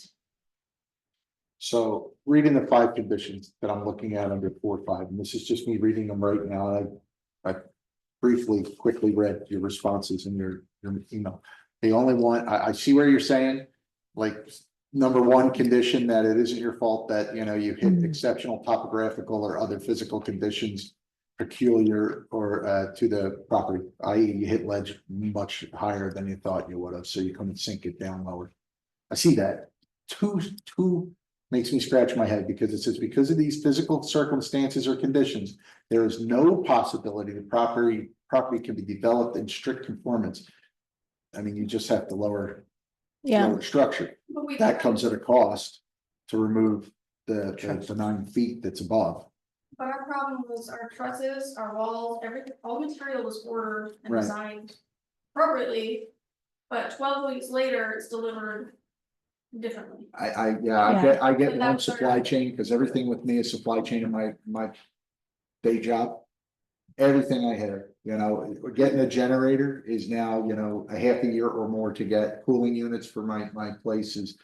So reading the 5 conditions that I'm looking at under 4.5, and this is just me reading them right now. I briefly, quickly read your responses in your email. The only one, I see where you're saying, like, number 1 condition that it isn't your fault that, you hit exceptional topographical or other physical conditions peculiar or to the property, i.e. you hit ledge much higher than you thought you would have, so you couldn't sink it down lower. I see that. Two makes me scratch my head because it says because of these physical circumstances or conditions, there is no possibility the property can be developed in strict conformance. I mean, you just have to lower structure. But we- That comes at a cost to remove the 9 feet that's above. But our problem was our trusses, our walls, everything, all material was ordered and Right. designed appropriately. But 12 weeks later, it's delivered differently. I So get one that's supply our- chain, because everything with me is supply chain in my day job. Everything I have, getting a generator is now, a half a year or more to get cooling units for my places.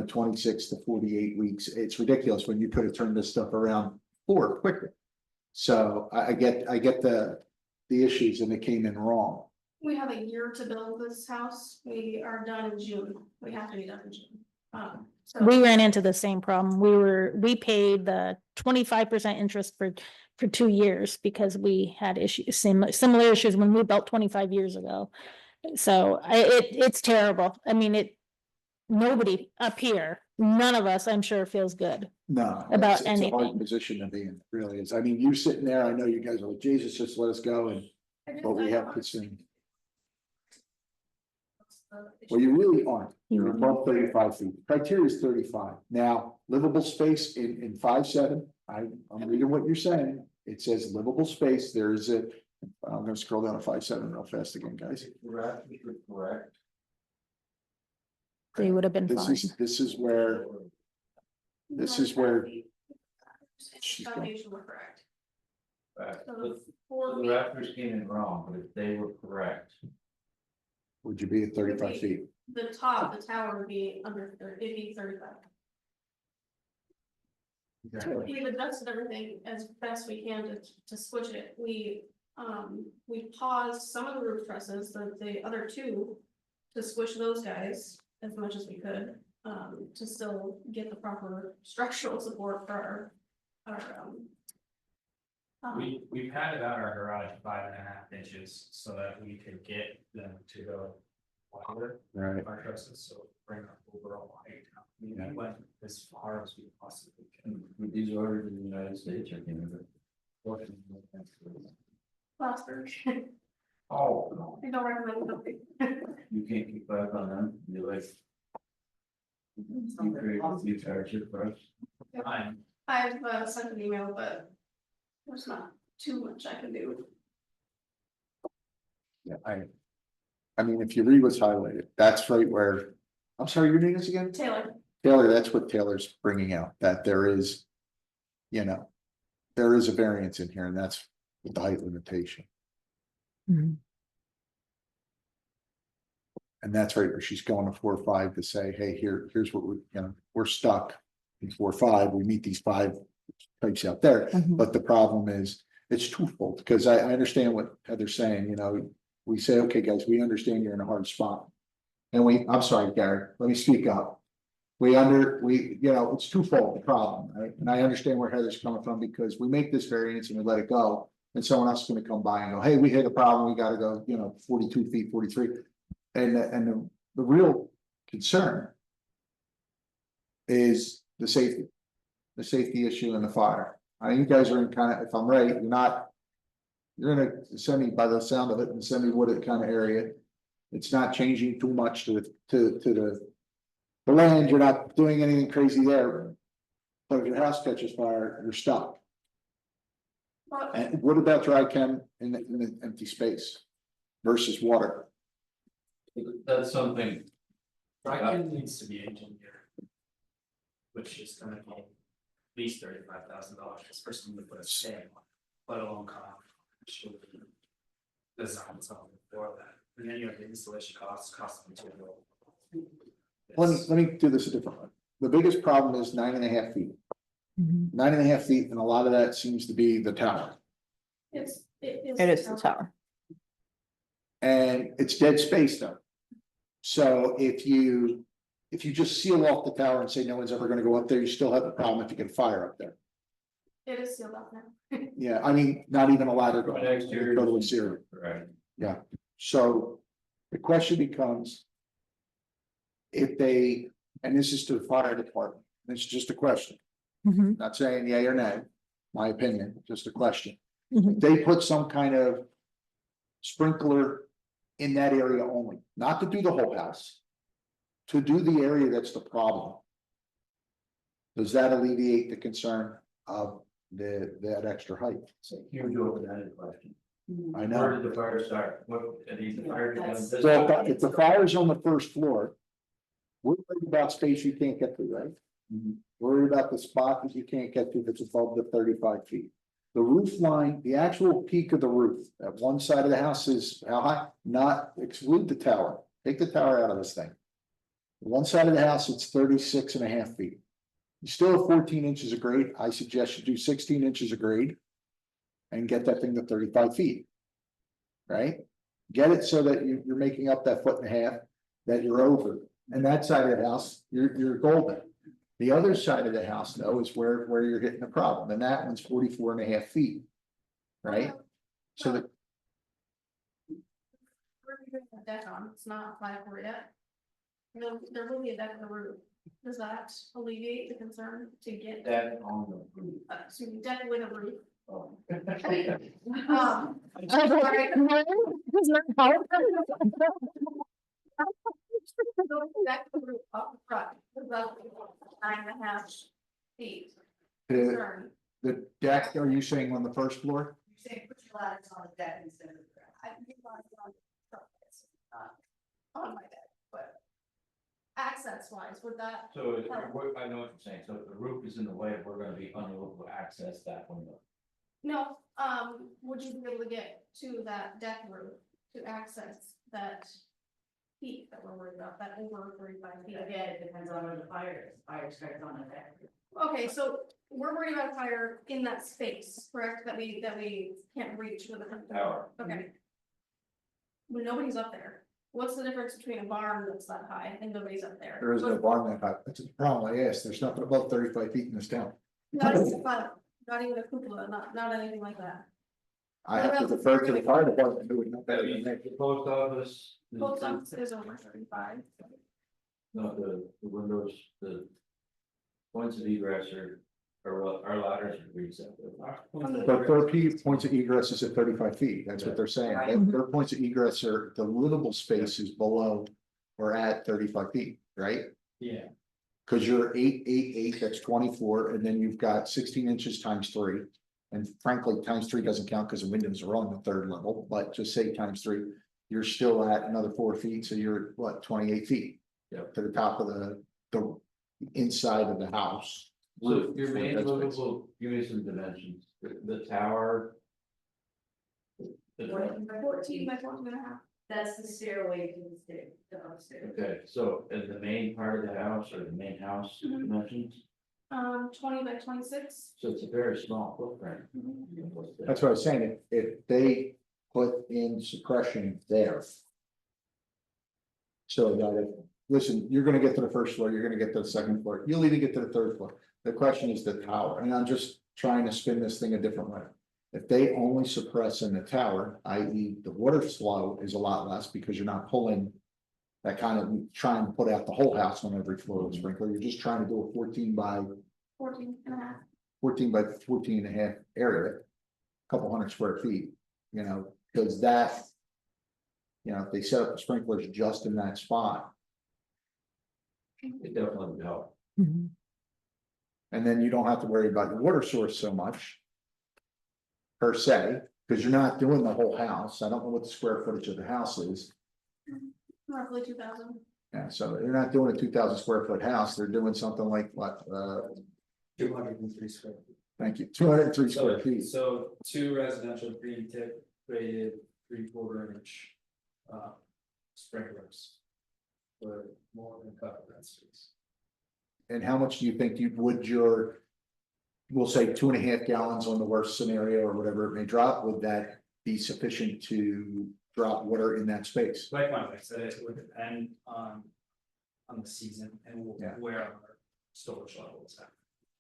26 to 48 weeks. It's ridiculous when you could have turned this stuff around quicker. So I get the issues and it came in wrong. We have a year to build this house. We are done in June. We have to be done in June. So we ran into the same problem. We paid the 25% interest for 2 years because we had issues, similar issues when we built 25 years ago. So it's terrible. I mean, nobody up here, none of us, I'm sure, feels good. No. About it's a hard anything. position to be in, it really is. I mean, you sitting there, I know you guys are like, Jesus, just let us go, and, but we have concern. Well, you really aren't. You're above 35 feet. Criteria is 35. Now, livable space in 5.7, I'm reading what you're saying. It says livable space. There's a, I'm gonna scroll down to 5.7 real fast again, guys. Correct. They would have been This fine. this is where, this is where. She's going. Foundation were correct. So But the 4 the feet, Raptors came in wrong, but if they were correct, Would you be at 35 feet? the top, the tower would be under, it'd be 35. We've adjusted everything as best we can to switch it. We paused some of the roof trusses, the other two. To switch those guys as much as we could, to still get the proper structural support for our. We padded out our garage 5.5 inches so that we could get them to go longer. Right. Our trusses, so bring our overall height down. We Yeah. went as far as we possibly can. with these orders in the United States, or Canada. Plattsburgh. Oh, I don't recommend something. you can't keep back on them, you're like. You charge it for us. I've sent an email, but there's not too much I can do. Yeah, I mean, if you read what's highlighted, that's right where, I'm sorry, your name is again? Taylor, Taylor, that's what Taylor's bringing out, that there is, you know, there is a variance in here, and that's with the height limitation. Mhm. And that's right where she's going to 4 or 5 to say, hey, here's what we, you know, we're stuck in 4 or 5, we meet these 5 types out there. Mhm. But the problem is, it's twofold, because I understand what Heather's saying, you know, we say, okay, guys, we understand you're in a hard spot. And I'm sorry, Gary, let me speak up. You know, it's twofold, the problem, right? And I understand where Heather's coming from, because we make this variance and we let it go. And someone else is gonna come by and go, hey, we hit a problem, we gotta go, you know, 42 feet, 43. And the real concern is the safety issue and the fire. I mean, you guys are in kind of, if I'm right, you're in a semi, by the sound of it, in semi wooded kind of area. It's not changing too much to the land. You're not doing anything crazy there. But if your house catches fire, you're stuck. but And what about dry chem in the empty space versus water? That's something. Brighton needs to be engineered. Which is gonna be at least $35,000 just for someone to put a stand on, let alone come out. Design something for that, and then you have the installation cost of material. Let me do this a different way. The biggest problem is 9.5 feet. Mhm. 9.5 feet, and a lot of that seems to be the tower. it is. It is the tower. And it's dead space though. So if you just seal off the tower and say no one's ever gonna go up there, you still have the problem if you get a fire up there. It is sealed up now. Yeah, I mean, not even a ladder going, An exterior. totally sealed. Right. So the question becomes. If they, and this is to the fire department, it's just a question, Mhm. not saying yay or nay, my opinion, just a question. Mhm. They put some kind of sprinkler in that area only, not to do the whole house. To do the area that's the problem. Does that alleviate the concern of that extra height? It's a huge open-ended question. I Where know. did the fire start? What, are these the fire? That's- So if the fire's on the first floor. We're worried about space you can't get to, right? Worried about the spot that you can't get to that's above the 35 feet. The roof line, the actual peak of the roof, at one side of the house is how high? Not exclude the tower, take the tower out of this thing. One side of the house, it's 36.5 feet. You still have 14 inches of grade, I suggest you do 16 inches of grade. And get that thing to 35 feet. Right? Get it so that you're making up that 1.5 that you're over. And that side of the house, you're golden. The other side of the house, though, is where you're hitting the problem, and that one's 44.5 feet. Right? So that, We're doing a deck on, it's not applied for yet. There will be a deck on the roof. Does that alleviate the concern to get, That on the roof. excuse me, deck with a roof? Oh. Sorry. Deck with a roof up front, about 9.5 feet. The, Concern. the deck, are you saying on the first floor? You say put your ladders on the deck instead of the ground. I think on my deck, but access wise, would that, So I know what you're saying, so if the roof is in the way, we're gonna be unable to access that window. no, would you be able to get to that deck roof to access that peak that we're worried about, that over 35 feet? Again, it depends on where the fire starts on the deck. Okay, so we're worried about fire in that space, correct, that we can't reach with a Tower. Okay. But nobody's up there. What's the difference between a barn that's that high and nobody's up there? There is no barn that high. That's the problem I asked. There's nothing above 35 feet in this town. Not even a cupola, not anything like that. I have to defer to the fire department who would know better than me. The post office. Post office is over 35. No, the windows, the points of egress our ladders are reset. But their points of egress is at 35 feet. That's what they're saying. Right. Their points of egress are, the livable space is below or at 35 feet, right? Yeah. Cause you're 8, that's 24, and then you've got 16 inches times 3. And frankly, times 3 doesn't count because the windows are on the third level, but just say times 3, you're still at another 4 feet, so you're at what, 28 feet? Yep. To the top of the inside of the house. So your main livable, give me some dimensions, the tower. The- 14 by 14 and a half. That's the stairway to the stair, the upstairs. Okay, so in the main part of the house or the main house Mhm. dimensions, 20 by 26. so it's a very small footprint. That's what I was saying, if they put in suppression there. So that if, listen, you're gonna get to the first floor, you're gonna get to the second floor, you'll even get to the third floor. The question is the tower, and I'm just trying to spin this thing a different way. If they only suppress in the tower, i.e. the water flow is a lot less because you're not pulling. That kind of trying to put out the whole house on every floor with sprinkler, you're just trying to do a 14 by 14 and a half. 14 by 14 and a half area. Couple hundred square feet, you know, because that. You know, if they set up the sprinklers just in that spot, It definitely would help. and then you don't have to worry about your water source so much. Per se, because you're not doing the whole house. I don't know what the square footage of the house is. Roughly 2,000. Yeah, so they're not doing a 2,000 square foot house. They're doing something like what, 203 square feet. thank you, 203 square feet. So 2 residential green tip rated 3/4 inch. Sprinklers. For more than cover that space. And how much do you think would your. We'll say 2.5 gallons on the worst scenario or whatever it may drop, would that be sufficient to drop water in that space? Like I said, it would depend on the season and Yeah. where our storage level is at.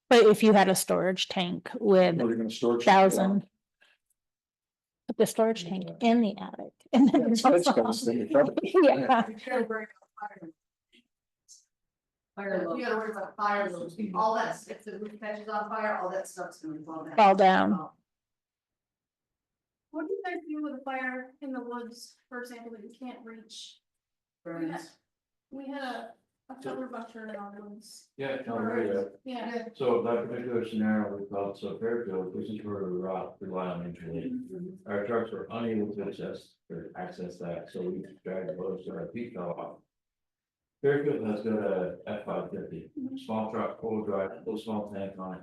But if you had a storage tank with Or you're gonna store. 1,000. Put the storage tank in the attic. And then That's expensive, then you're covered. Yeah, You gotta worry about fire. Fire, you gotta worry about fire, loads. All that, if the roof catches on fire, all that stuff's gonna fall down. fall down. What do you guys do with a fire in the woods, for example, that you can't reach? Burns. We had a feather buffer in our woods. Yeah, no, right, yeah. Yeah. So that particular scenario we called, so Fairfield, this is where we rely on mutually. Our trucks were unable to access that, so we dragged the boats to our feet fell off. Fairfield has got a F-550, small truck, full drive, little small tank on it.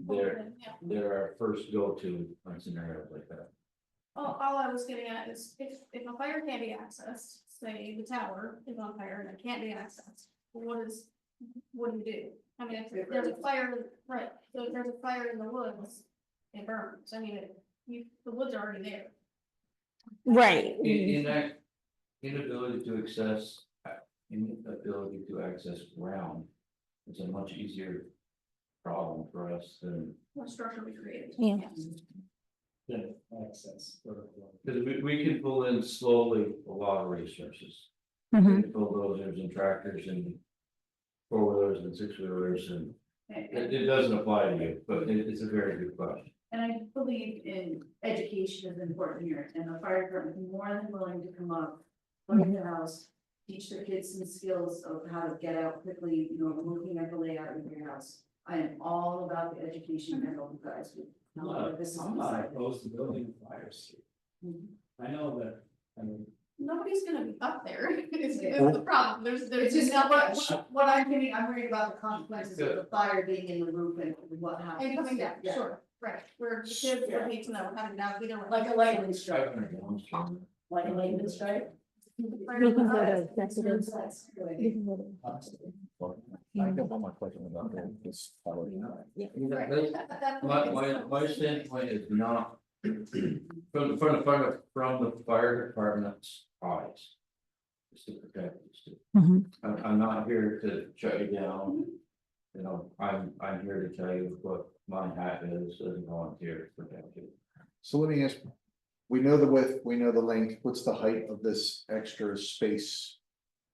Yeah. They're our first go-to on scenarios like that. All I was getting at is if a fire can't be accessed, say the tower is on fire and it can't be accessed, what do you do? I mean, if there's a fire, right, so if there's a fire in the woods, it burns, I mean, the woods are already there. Right. In that inability to access, ground, it's a much easier problem for us than. What structure we created. Yeah. Yeah, access. Because we can pull in slowly a lot of resources. Mhm. bulldozers and tractors and four-wheelers and six-wheelers and it doesn't apply to you, but it's a very good question. And I believe in education is important here, and the fire department is more than willing to come up, look at the house, teach their kids some skills of how to get out quickly, you know, looking at the layout of your house. I am all about the education and help you guys with. This is I'm not opposed to building fires. Mhm. I know that, I mean, Nobody's gonna be up there, is the problem, It's there's just not what I'm thinking, I'm worried about the consequences of the fire being in the roof and what happens. And coming down, Yeah. sure, right, we're, the kids would need to know how to navigate around. Like a lightning strike, like a lightning strike. We can go to executive. We can go to- I got one more question about that, this. My standpoint is not from the fire department's eyes. It's to protect us. Mhm. I'm not here to shut you down. You know, I'm here to tell you what my hat is as a volunteer to protect you. So let me ask, we know the width, we know the length, what's the height of this extra space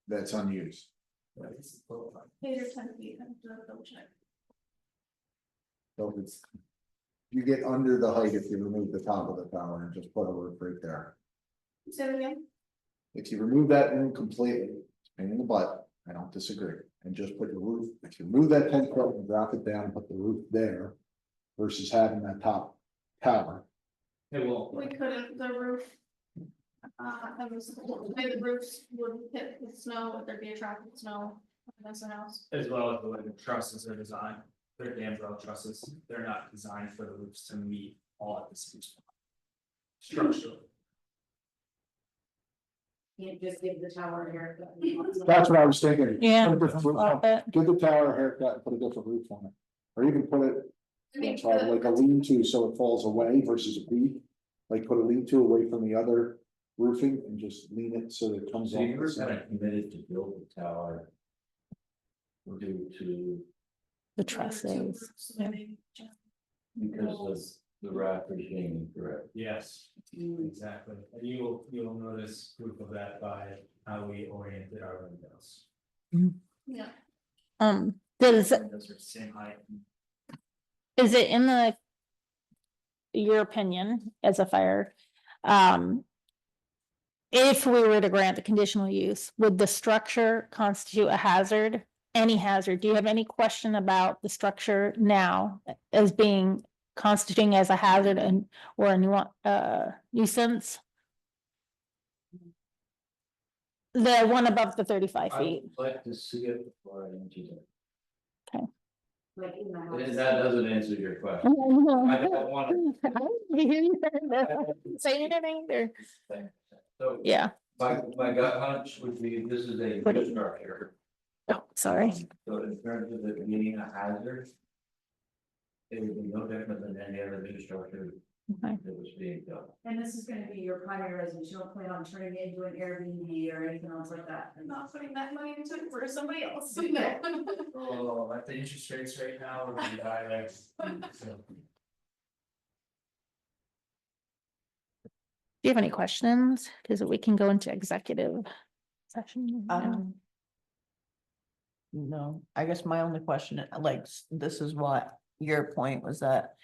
that's unused? 8 or 10 feet, I have to double check. So it's. You get under the height if you remove the top of the tower and just put a roof right there. Say it again, If you remove that room completely, it's a pain in the butt, I don't disagree, and just put the roof, if you remove that 10 foot and drop it down, put the roof there. Versus having that top tower. it will. we couldn't, the roof. I was, the roofs would hit with snow, if there'd be a traffic with snow, that's the house. As well as the way the trusses are designed, they're gambrel trusses, they're not designed for the roofs to meet all at the same spot. Structurally. Can't just give the tower a haircut. That's what I was thinking. Yeah. Put a different roof on it. Give the tower a haircut and put a different roof on it, or even put it. I mean, Like a lean-to so it falls away versus a peak, like put a lean-to away from the other roofing and just lean it so that it comes So off. you the were side. kind of committed to build the tower. Due to, The trusses. because of the rafters being incorrect. Yes, exactly, and you'll notice proof of that by how we oriented our windows. Yeah, Does, Windows are the same height. is it in your opinion as a fire? If we were to grant the conditional use, would the structure constitute a hazard? Any hazard? Do you have any question about the structure now as being constituting as a hazard and or a nuisance? The one above the 35 I feet. would like to see it before I answer that. Like in the And house. that doesn't answer your question. I don't want to. Say anything there. So Yeah. my gut hunch would be this is a What new is- structure. Oh, sorry. So in terms of it being a hazard. It would be no different than any other new structure Okay. that was being done. And this is gonna be your primary residence, you don't plan on turning it into an Airbnb or anything else like that? I'm not putting that money into it for somebody else, no. Oh, at the interest rates right now, would be high, so. Do you have any questions? Because we can go into executive session. now. No, I guess my only question, like, this is what your point was that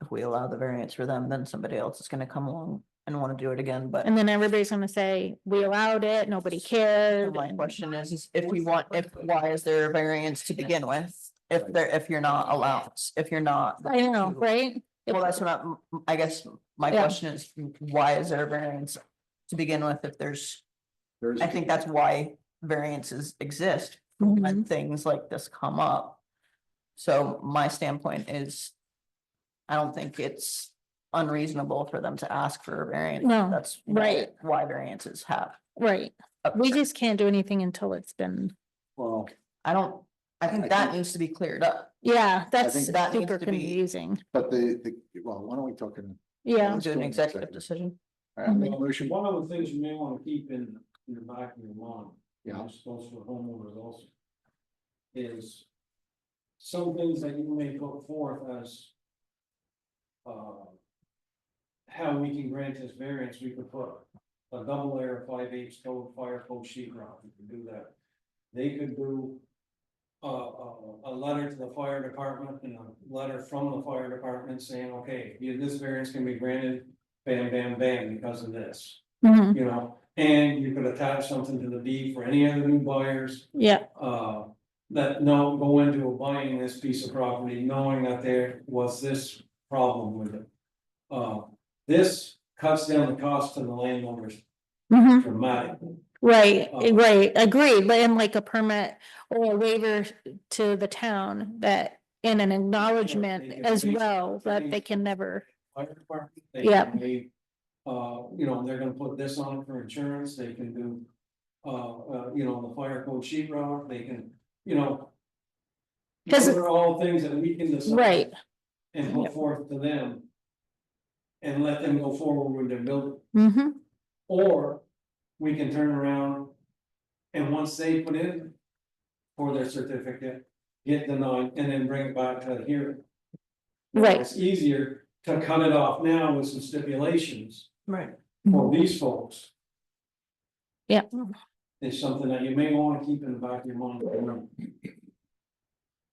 if we allow the variance for them, then somebody else is gonna come along and wanna do it again, but And then everybody's gonna say, we allowed it, nobody cared. my and- question is if you want, why is there a variance to begin with? If you're not allowed, if you're not. I know, right? Well, that's what I guess my Yeah. question is, why is there a variance to begin with if there's, There's, I think that's why variances exist. Mhm. When things like this come up. So my standpoint is. I don't think it's unreasonable for them to ask for a variance. No, That's right. why variances have. Right. We just can't do anything until it's been, well, I think that needs to be cleared up. yeah, that's think that needs super to be- confusing. but well, why don't we talk in? Yeah, Do an executive decision. All right, make a motion. One of the things you may want to keep in the back of your mind. Yeah. I suppose for homeowners also. Is. Some things that you may put forth as. How we can grant this variance, we could put a double layer 5/8 code fire code sheet rock, you can do that. They could do. A letter to the fire department and a letter from the fire department saying, okay, this variance can be granted. Bam, bam, bam, because of this, Mhm. you know, and you could attach something to the deed for any other new buyers. Yeah, That no, go into buying this piece of property, knowing that there was this problem with it. This cuts down the cost to the landowners mhm. dramatically. Right, Oh. right, agreed, but in like a permit or a waiver to the town that in an acknowledgement can as base- well, that they can never, Fire department. They Yeah. can leave, you know, they're gonna put this on for insurance, they can do. You know, the fire code sheet rock, they can, you know. 'Cause Those are all things that we can decide. right, And put forth to them. And let them go forward with their building, mm-hmm, or we can turn around. And once they put in. For their certificate, get denied, and then bring it back to here. right, It's easier to cut it off now with some stipulations Right. for these folks. yeah, It's something that you may wanna keep in the back of your mind.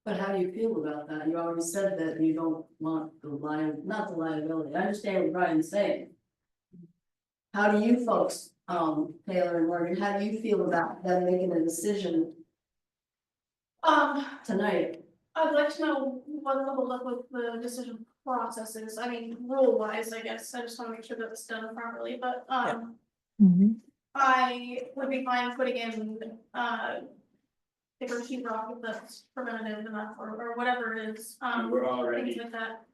But how do you feel about that? You already said that you don't want the not the liability. I understand what Brian's saying. How do you folks, Taylor and Morgan, how do you feel about them making a decision tonight? I'd like to know what the hold up with the decision process is, I mean, rule wise, I guess, I just wanna make sure that it's done properly, but, mhm, I would be fine putting in, paper sheet rock if that's preventative enough, or whatever it is, We're things already, like that.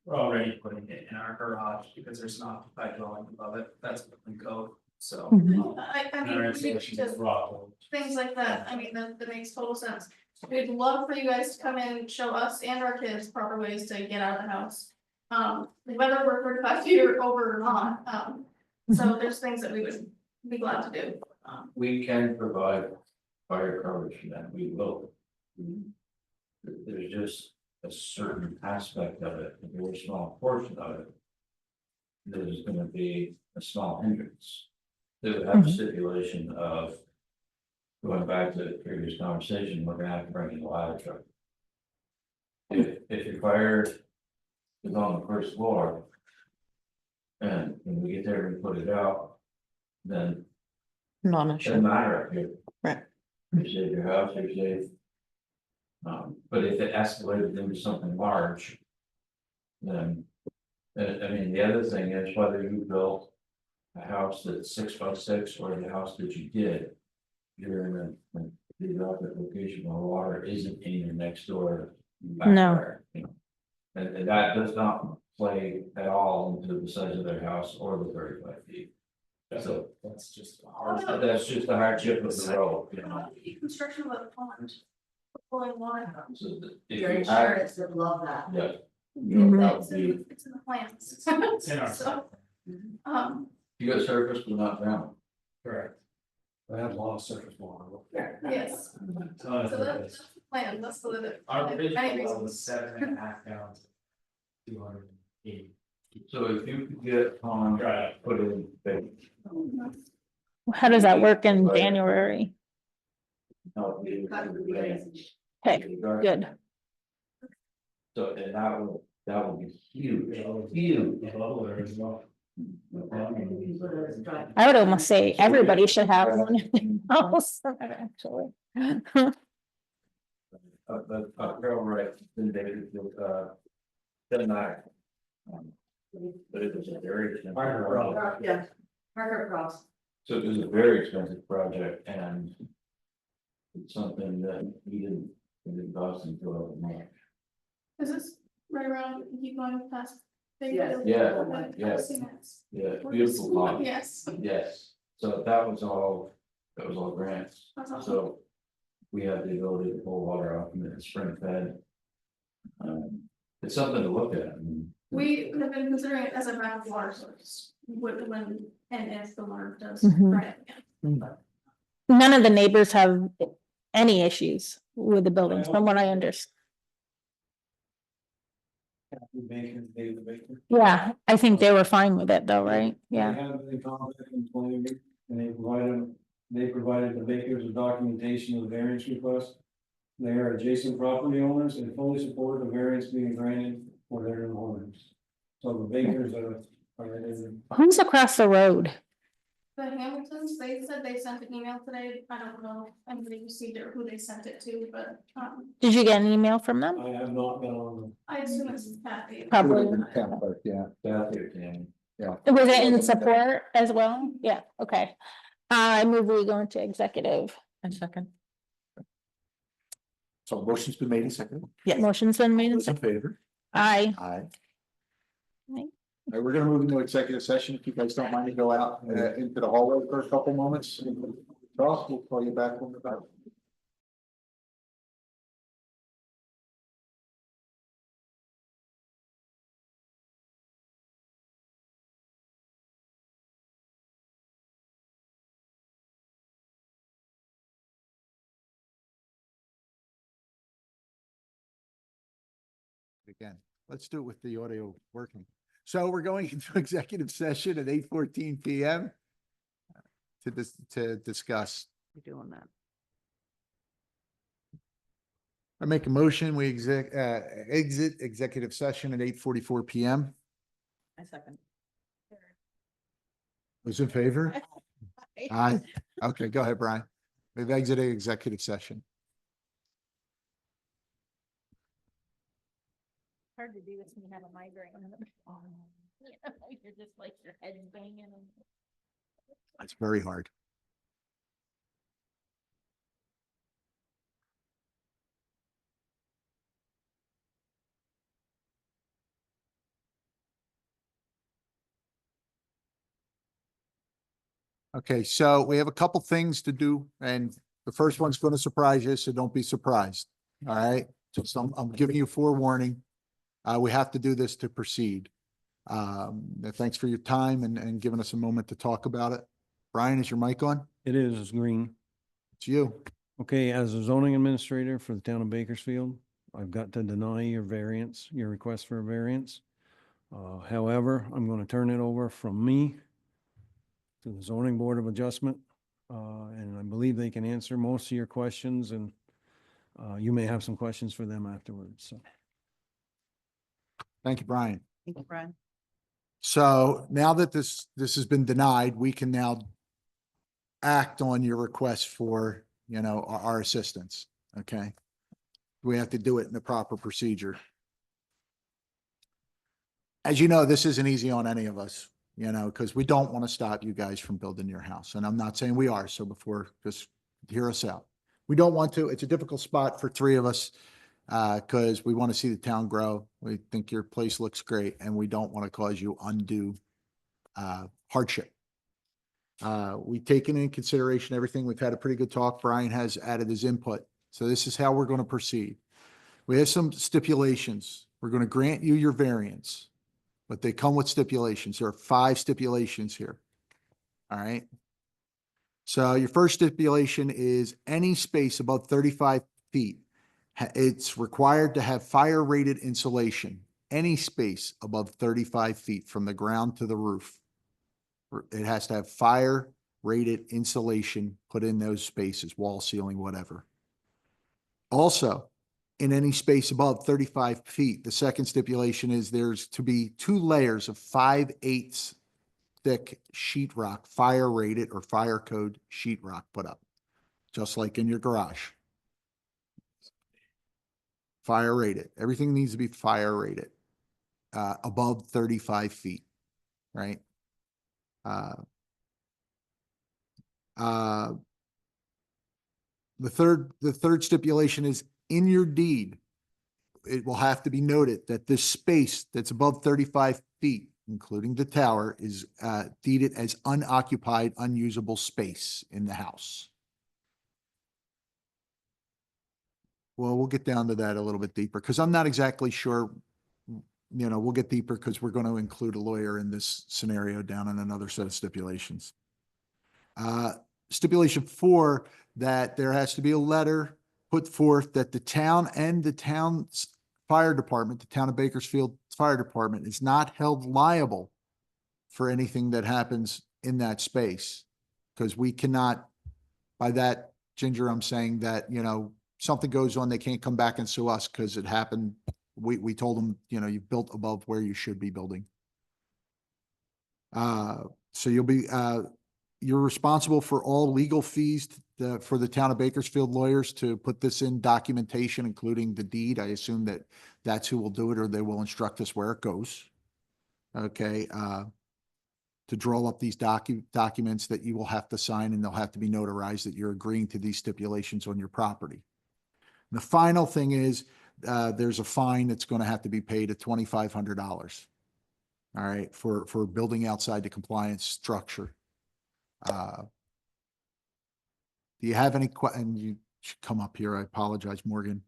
we're already putting it in our garage because there's not by dwelling above it, that's building code, so. Mhm. I And our mean, installation just is raw. things like that, I mean, that makes total sense. We'd love for you guys to come in and show us and our kids proper ways to get out of the house. Whether we're 35 feet or over or not, so there's things that we would be glad to do. We can provide fire coverage for that, we will. There's just a certain aspect of it, a very small portion of it. There's gonna be a small hindrance. They would have a stipulation of. Going back to the previous conversation, we're gonna have to bring in a ladder truck. If your fire is on the first floor. And when we get there and put it out, then it doesn't matter up here. Right. You save your house, you're safe. But if it escalated into something large. Then, I mean, the other thing is whether you built. A house that's 6x6 or the house that you did. You're in a geographic location where water isn't in your next door. backyard, you know. And that does not play at all into the size of their house or the 35 feet. So That's just a hard. that's just a hardship of the road, you know. Construction of a pond. Pulling water. So if Your you have- insurance would love that. Yeah. Mhm. That It's would be, it's in the plans. It's in our. So, you got surface but not ground. Correct. I have a lot of surface water. yes, Ton so of that's this. the plan, that's the. Our many original well reasons. was 7.5 gallons. 280. So if you could get on, Right. put in, how does that work in January? help you. Okay, good, So, and that will be huge, huge. The leveler as well. I would almost say everybody should have one in their house, actually. Carol Wright, then David, doesn't matter. But it was a very expensive project. Yeah, Parker Cross. So it was a very expensive project and. It's something that we didn't, it didn't cost until March. Is this right around, keep going past? Yes. Yeah, Okay, yeah. I've seen it. Yeah, beautiful lot. Yes, Yes, so that was all grants, that's awesome. so. We have the ability to pull water off and it's spring fed. It's something to look at, I mean. We have been considering it as a backup water source, when and if the water does Mhm. dry up again. None of the neighbors have any issues with the buildings, from what I understand. Kathy Baker, David Baker. Yeah, I think they were fine with it though, right? They Yeah. have been contacted and planning, and they provided the Bakers with documentation of the variance request. They are adjacent property owners and fully support the variance being granted for their new homes. So the Bakers are Who's across the road? The Hamiltons, they said they sent an email today. I don't know if anybody received it or who they sent it to, but, Did you get an email from them? I have not been on I assume it's Kathy. Probably. Yeah. Was it in support as well? Yeah, okay. I move we go into executive. And second. So motion's been made and seconded. Yes. Motion's been made. Those in favor? Aye. Aye. Right. All right, we're gonna move into executive session. If you guys don't mind to go out into the hallway for a couple moments. Ross, we'll call you back when we're back. Again, let's do it with the audio working. So we're going into executive session at 8:14 PM to discuss. You're doing that. I make a motion, we exit executive session at 8:44 PM. I second. Those in favor? Aye. Okay, go ahead, Brian. We've exited executive session. Hard to do this when you have a migraine. You're just like your head's banging. It's very hard. Okay, so we have a couple things to do, and the first one's going to surprise you, so don't be surprised. All right, just I'm giving you forewarning. We have to do this to proceed. Thanks for your time and giving us a moment to talk about it. Brian, is your mic on? It is green. It's you. Okay, as a zoning administrator for the town of Bakersfield, I've got to deny your variance, your request for a variance. However, I'm going to turn it over from me to the zoning board of adjustment. And I believe they can answer most of your questions, and you may have some questions for them afterwards, so. Thank you, Brian. Thank you, Brian. So now that this has been denied, we can now act on your request for, our assistance. Okay. We have to do it in the proper procedure. As you know, this isn't easy on any of us, because we don't want to stop you guys from building your house. And I'm not saying we are. So just hear us out. We don't want to. It's a difficult spot for three of us because we want to see the town grow. We think your place looks great and we don't want to cause you undue hardship. We've taken into consideration everything. We've had a pretty good talk. Brian has added his input. So this is how we're going to proceed. We have some stipulations. We're going to grant you your variance, but they come with stipulations. There are 5 stipulations here. All right. So your first stipulation is any space above 35 feet. It's required to have fire rated insulation. Any space above 35 feet from the ground to the roof. It has to have fire rated insulation put in those spaces, wall, ceiling, whatever. Also, in any space above 35 feet, the second stipulation is there's to be 2 layers of 5/8 thick sheetrock, fire rated or fire code sheetrock put up, just like in your garage. Fire rated. Everything needs to be fire rated above 35 feet, right? The third stipulation is in your deed. It will have to be noted that this space that's above 35 feet, including the tower, is deeded as unoccupied, unusable space in the house. Well, we'll get down to that a little bit deeper because I'm not exactly sure. We'll get deeper because we're going to include a lawyer in this scenario down in another set of stipulations. Stipulation 4, that there has to be a letter put forth that the town and the town's fire department, the town of Bakersfield Fire Department is not held liable for anything that happens in that space. Because we cannot, by that, Ginger, I'm saying that, you know, something goes on, they can't come back and sue us because it happened. We told them, you know, you built above where you should be building. So you're responsible for all legal fees for the town of Bakersfield lawyers to put this in documentation, including the deed. I assume that that's who will do it, or they will instruct us where it goes. Okay, to draw up these documents that you will have to sign, and they'll have to be notarized that you're agreeing to these stipulations on your property. The final thing is, there's a fine that's going to have to be paid at $2,500. All right, for building outside the compliance structure. Do you have any and you should come up here. I apologize, Morgan.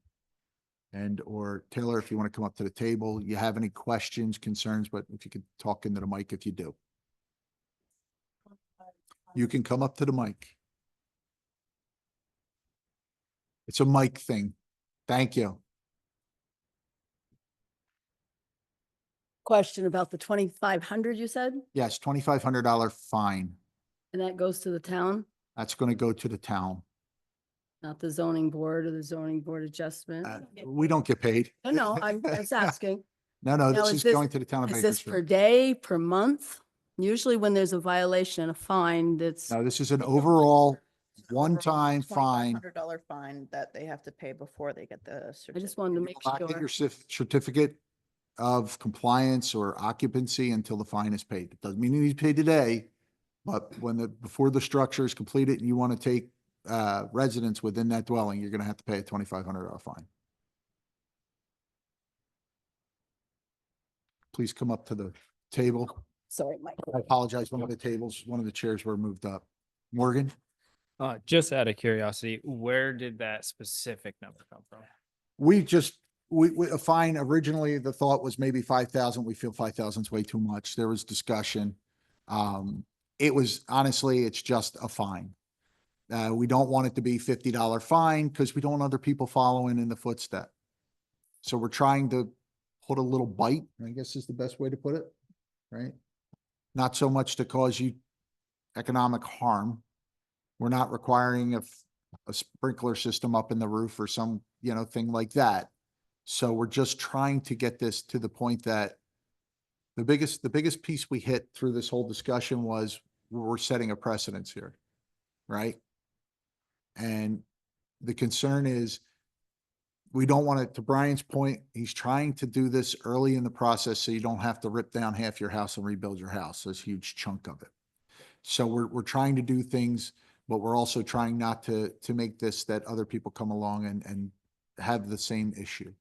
And or Taylor, if you want to come up to the table, you have any questions, concerns, but if you could talk into the mic if you do. You can come up to the mic. It's a mic thing. Thank you. Question about the 2,500 you said, Yes, $2,500 fine. and that goes to the town, That's going to go to the town. not the zoning board or the zoning board adjustment? We don't get paid. No, I'm just asking. No, Now, this is going to the town of Is this per Bakersfield. day, per month? Usually when there's a violation and a fine, that's, No, this is an overall one-time fine. $2,500 fine that they have to pay before they get the I certificate. just wanted to make Not get sure. your certificate of compliance or occupancy until the fine is paid. It doesn't mean you need to pay today, but before the structure is completed and you want to take residents within that dwelling, you're going to have to pay a $2,500 fine. Please come up to the table. Sorry, Mike. I apologize. One of the chairs were moved up. Morgan? Just out of curiosity, where did that specific number come from? A fine, originally the thought was maybe 5,000. We feel 5,000 is way too much. There was discussion. It was honestly, it's just a fine. We don't want it to be $50 fine because we don't want other people following in the footstep. So we're trying to put a little bite, I guess is the best way to put it, right? Not so much to cause you economic harm. We're not requiring a sprinkler system up in the roof or some, thing like that. So we're just trying to get this to the point that the biggest piece we hit through this whole discussion was we're setting a precedence here, right? And the concern is we don't want it, to Brian's point, he's trying to do this early in the process so you don't have to rip down half your house and rebuild your house. There's a huge chunk of it. So we're trying to do things, but we're also trying not to make this that other people come along and have the same issue.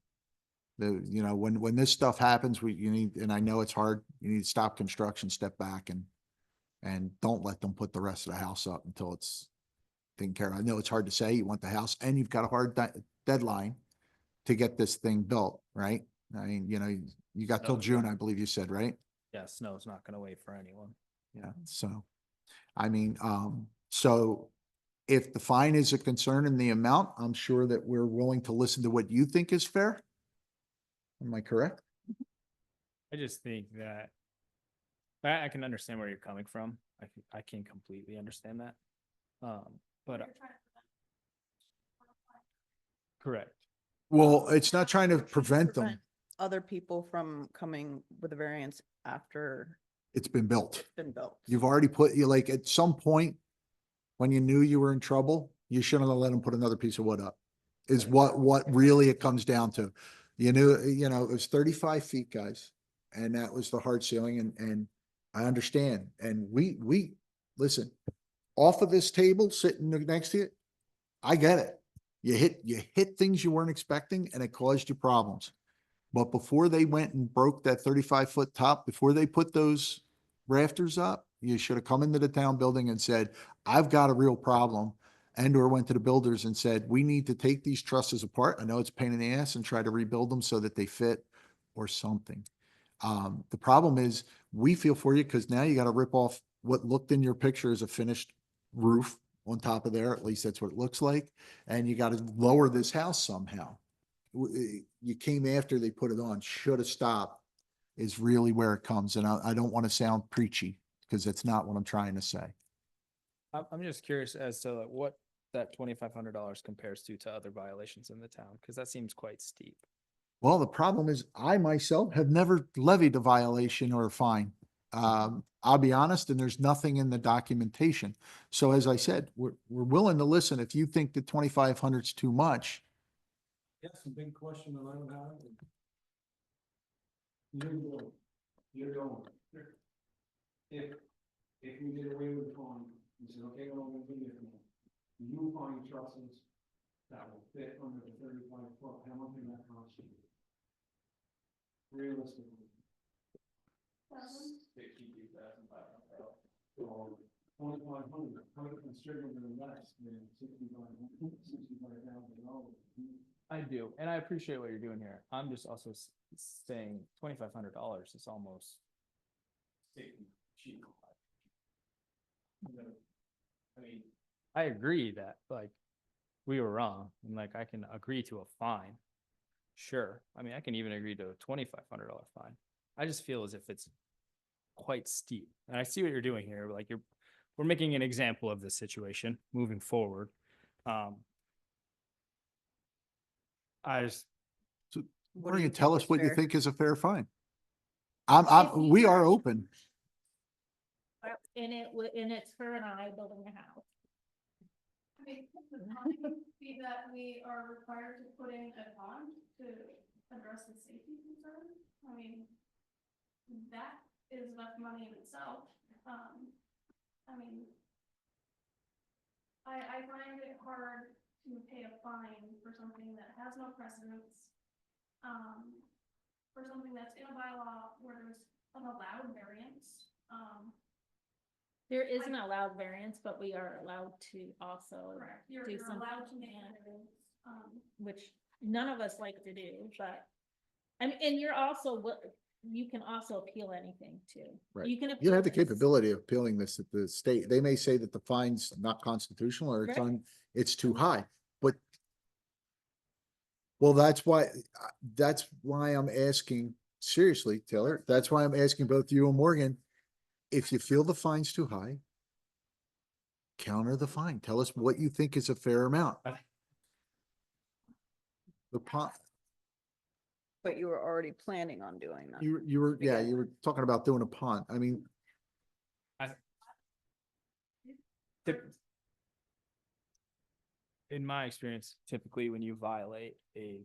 When this stuff happens, you need, and I know it's hard, you need to stop construction, step back and don't let them put the rest of the house up until it's taken care of. I know it's hard to say you want the house and you've got a hard deadline to get this thing built, right? I mean, you got till June, I believe you said, right? Yeah, snow's not gonna wait for anyone. Yeah, so, I mean, so if the fine is a concern in the amount, I'm sure that we're willing to listen to what you think is fair. Am I correct? I just think that I can understand where you're coming from. I can completely understand that. But correct. Well, it's not trying to prevent them. Other people from coming with a variance after It's been built. it's been built. You've already at some point, when you knew you were in trouble, you shouldn't have let them put another piece of wood up. Is what really it comes down to. You knew, it was 35 feet, guys, and that was the hard ceiling, and I understand. And we listen, off of this table, sitting next to it, I get it. You hit things you weren't expecting, and it caused you problems. But before they went and broke that 35-foot top, before they put those rafters up, you should have come into the town building and said, I've got a real problem. And/or went to the builders and said, we need to take these trusses apart. I know it's a pain in the ass, and try to rebuild them so that they fit or something. The problem is we feel for you because now you got to rip off what looked in your picture as a finished roof on top of there. At least that's what it looks like. And you got to lower this house somehow. you came after they put it on, should have stopped, is really where it comes. And I don't want to sound preachy, because that's not what I'm trying to say. I'm just curious as to like what that $2,500 compares to other violations in the town, because that seems quite steep. Well, the problem is I myself have never levied a violation or a fine. I'll be honest, and there's nothing in the documentation. So as I said, we're willing to listen. If you think that 2,500 is too much, That's a big question that I would have. You're going. If we get away with the fine, you say, okay, well, we'll do it. You find trusses that will fit under the 35 foot, how much would that cost you? Realistically. $62,500. So 2,500, considerably less than $65,000. I do, and I appreciate what you're doing here. I'm just also saying $2,500 is almost cheap. I mean, I agree that like we were wrong, and like I can agree to a fine. Sure, I mean I can even agree to a $2,500 fine. I just feel as if it's quite steep, and I see what you're doing here. Like we're making an example of this situation moving forward. I just why don't you tell us what you fair? think is a fair fine? If We you are are- open. And it's her and I building a house. I mean, the fine be that we are required to put in a bond to address the safety concern. I mean, that is enough money in itself. I mean, I find it hard to pay a fine for something that has no precedence. For something that's in a bylaw where there's an allowed variance. There is an allowed variance, but we are allowed to also Correct, do you're allowed to make something, variance. which none of us like to do, but. I mean, and you're also, you can also appeal anything too. Right. You can. You appeal have the this. capability of appealing this at the state. They may say that the fine's not constitutional or Right. it's too high, but well, that's why I'm asking, seriously, Taylor, that's why I'm asking both you and Morgan, if you feel the fine's too high, counter the fine. Tell us what you think is a fair amount. The pot, But you were already planning on doing that. you were talking about doing a pond. I mean, in my experience, typically when you violate a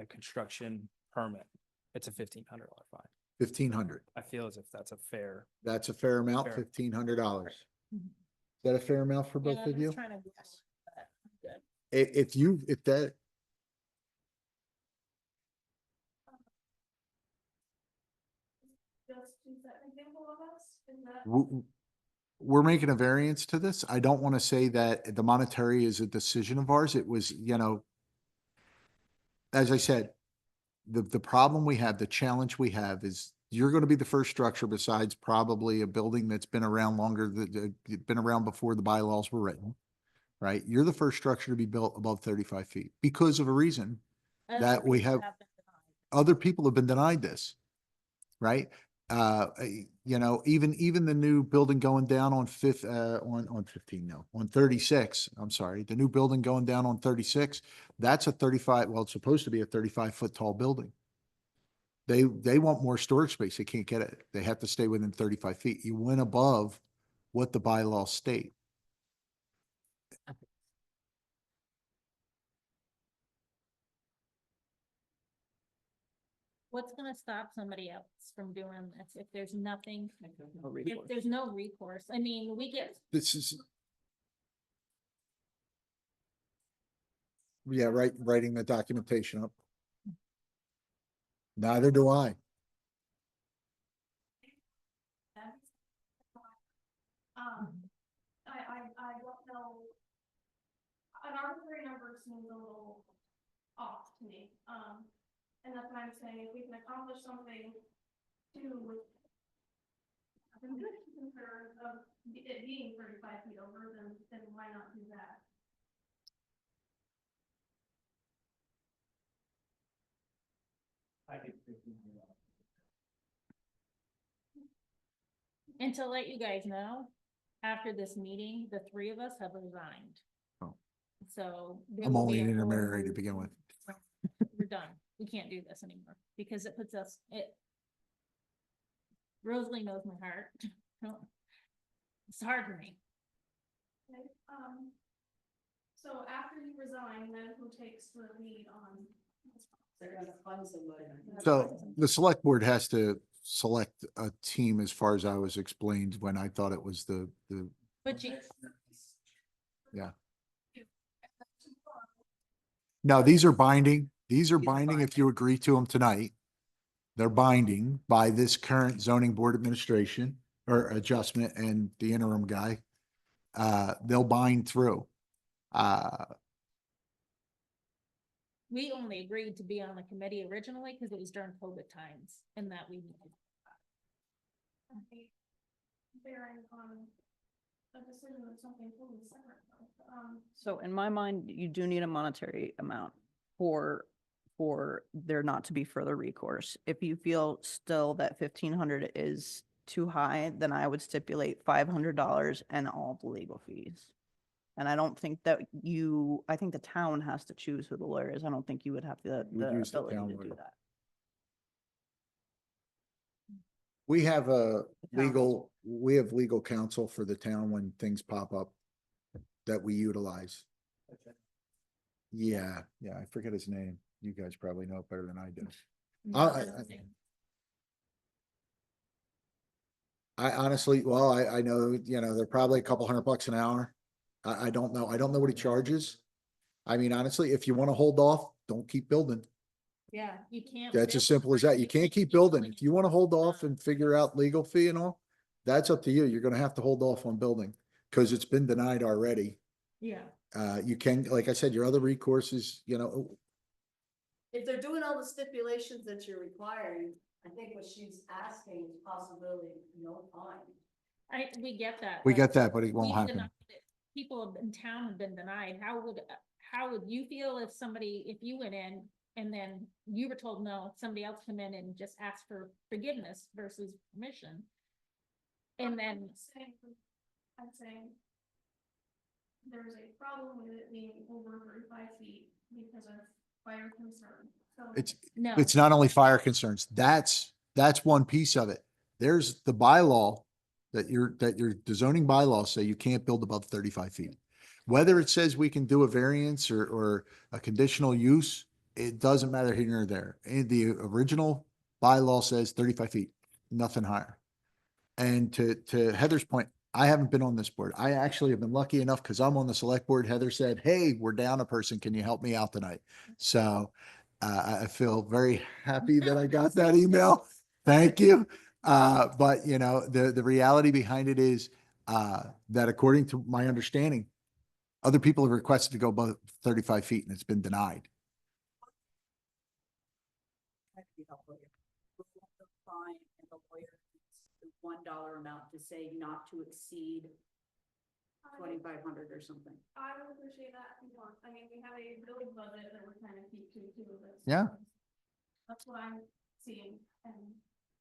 construction permit, it's a $1,500 fine. 1,500. I feel as if that's a fair. That's a fair amount, Fair. $1,500. Is Mhm. that a fair amount for Yeah, both I'm of you? just trying to guess, but good. If that, Just use that example of us, is that? we're making a variance to this. I don't want to say that the monetary is a decision of ours. It was, as I said, the problem we have, the challenge we have is you're going to be the first structure besides probably a building that's been around longer, that been around before the bylaws were written, right? You're the first structure to be built above 35 feet because of a reason. Other That we people have- been denied. Other people have been denied this, right? Even the new building going down on 15, no, on 36, I'm sorry, the new building going down on 36, that's a 35, well, it's supposed to be a 35-foot tall building. They want more storage space. They can't get it. They have to stay within 35 feet. You went above what the bylaws state. What's gonna stop somebody else from doing this if there's nothing, No if recourse. there's no recourse? I mean, we get, This is. Yeah, writing the documentation up. Neither do I. I don't know. An arbitrary number seems a little off to me, and that's why I'm saying if we can accomplish something to. I'm good concern of it being 35 feet over, then why not do that? And to let you guys know, after this meeting, the three of us have resigned. Oh. So. there I'm will only be a an full intermediary to move. begin with. We're done. We can't do this anymore because it puts us, Rosalie knows my heart. It's hard for me. Okay, so after you resign, then who takes the lead on this? They're gonna fund somebody. So the select board has to select a team as far as I was explained when I thought it was the, But you, no, these are binding. These are binding if you agree to them tonight. They're binding by this current zoning board administration or adjustment and the interim guy. They'll bind through. we only agreed to be on the committee originally because it was during COVID times and that we needed. Okay. Bearing on a decision of something totally separate. So in my mind, you do need a monetary amount for there not to be further recourse. If you feel still that 1,500 is too high, then I would stipulate $500 and all the legal fees. And I don't think that I think the town has to choose who the lawyer is. I don't think you would have the We'd use the ability town to do lawyer. that. We have a town. we have legal counsel for the town when things pop up that we utilize. Yeah, I forget his name. You guys probably know it better than I do. I honestly, well, I know, they're probably a couple $100 an hour. I don't know. I don't know what he charges. I mean, honestly, if you want to hold off, don't keep building. Yeah, you can't. That's as simple as that. You can't keep building. If you want to hold off and figure out legal fee and all, that's up to you. You're gonna have to hold off on building because it's been denied already. Yeah. You can, like I said, your other recourses, If they're doing all the stipulations that you're requiring, I think what she's asking is possibility, no fine. We get that. we but get that, but it won't we've happen. denied it. People in town have been denied. How would you feel if you went in and then you were told no, somebody else come in and just ask for forgiveness versus permission? And then, I'm saying there's a problem with it being over 35 feet because of fire concern. So no, It's not only fire concerns. That's one piece of it. There's the bylaw the zoning bylaws say you can't build above 35 feet. Whether it says we can do a variance or a conditional use, it doesn't matter here nor there. And the original bylaw says 35 feet, nothing higher. And to Heather's point, I haven't been on this board. I actually have been lucky enough because I'm on the select board. Heather said, "Hey, we're down a person. Can you help me out tonight?" So I feel very happy that I got that email. Thank you. But the reality behind it is that according to my understanding, other people have requested to go above 35 feet and it's been denied. Fine, and the lawyer the $1 amount to say not to exceed 2,500 or something. I would appreciate that if you want. I mean, we have a building budget that we're trying to keep to too. Yeah. That's what I'm seeing and.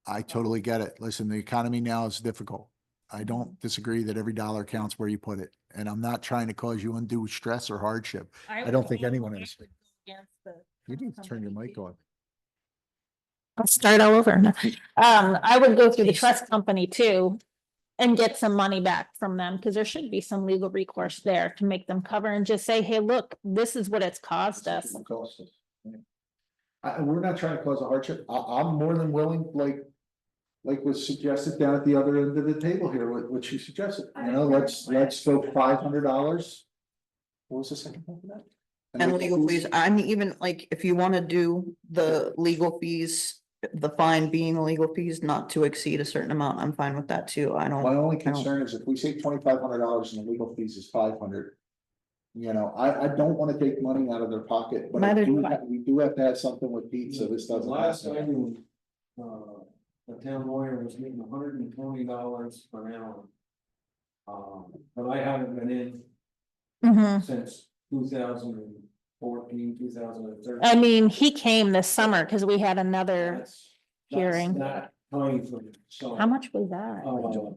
I totally get it. Listen, the economy now is difficult. I don't disagree that every dollar counts where you put it. And I'm not trying to cause you undue stress or hardship. I don't think anyone is. You need to turn your mic on. I'll start all over. No. I would go through the trust company too and get some money back from them because there should be some legal recourse there to make them cover and just say, hey, look, this is what it's cost us. We're not trying to cause a hardship. I'm more than willing, like was suggested down at the other end of the table here, what she suggested, let's go $500. What was the second one for that? And legal fees, I'm even like, if you want to do the legal fees, the fine being the legal fees not to exceed a certain amount, I'm fine with that too. My only concern is if we say $2,500 and the legal fees is 500. I don't want to take money out of their pocket, but we do have to have something with Pete, so this doesn't. Last time, the town lawyer was getting $120 per hour. But I haven't been in since 2014, 2013. I mean, he came this summer because we had another hearing. timeframe, so. How much was that?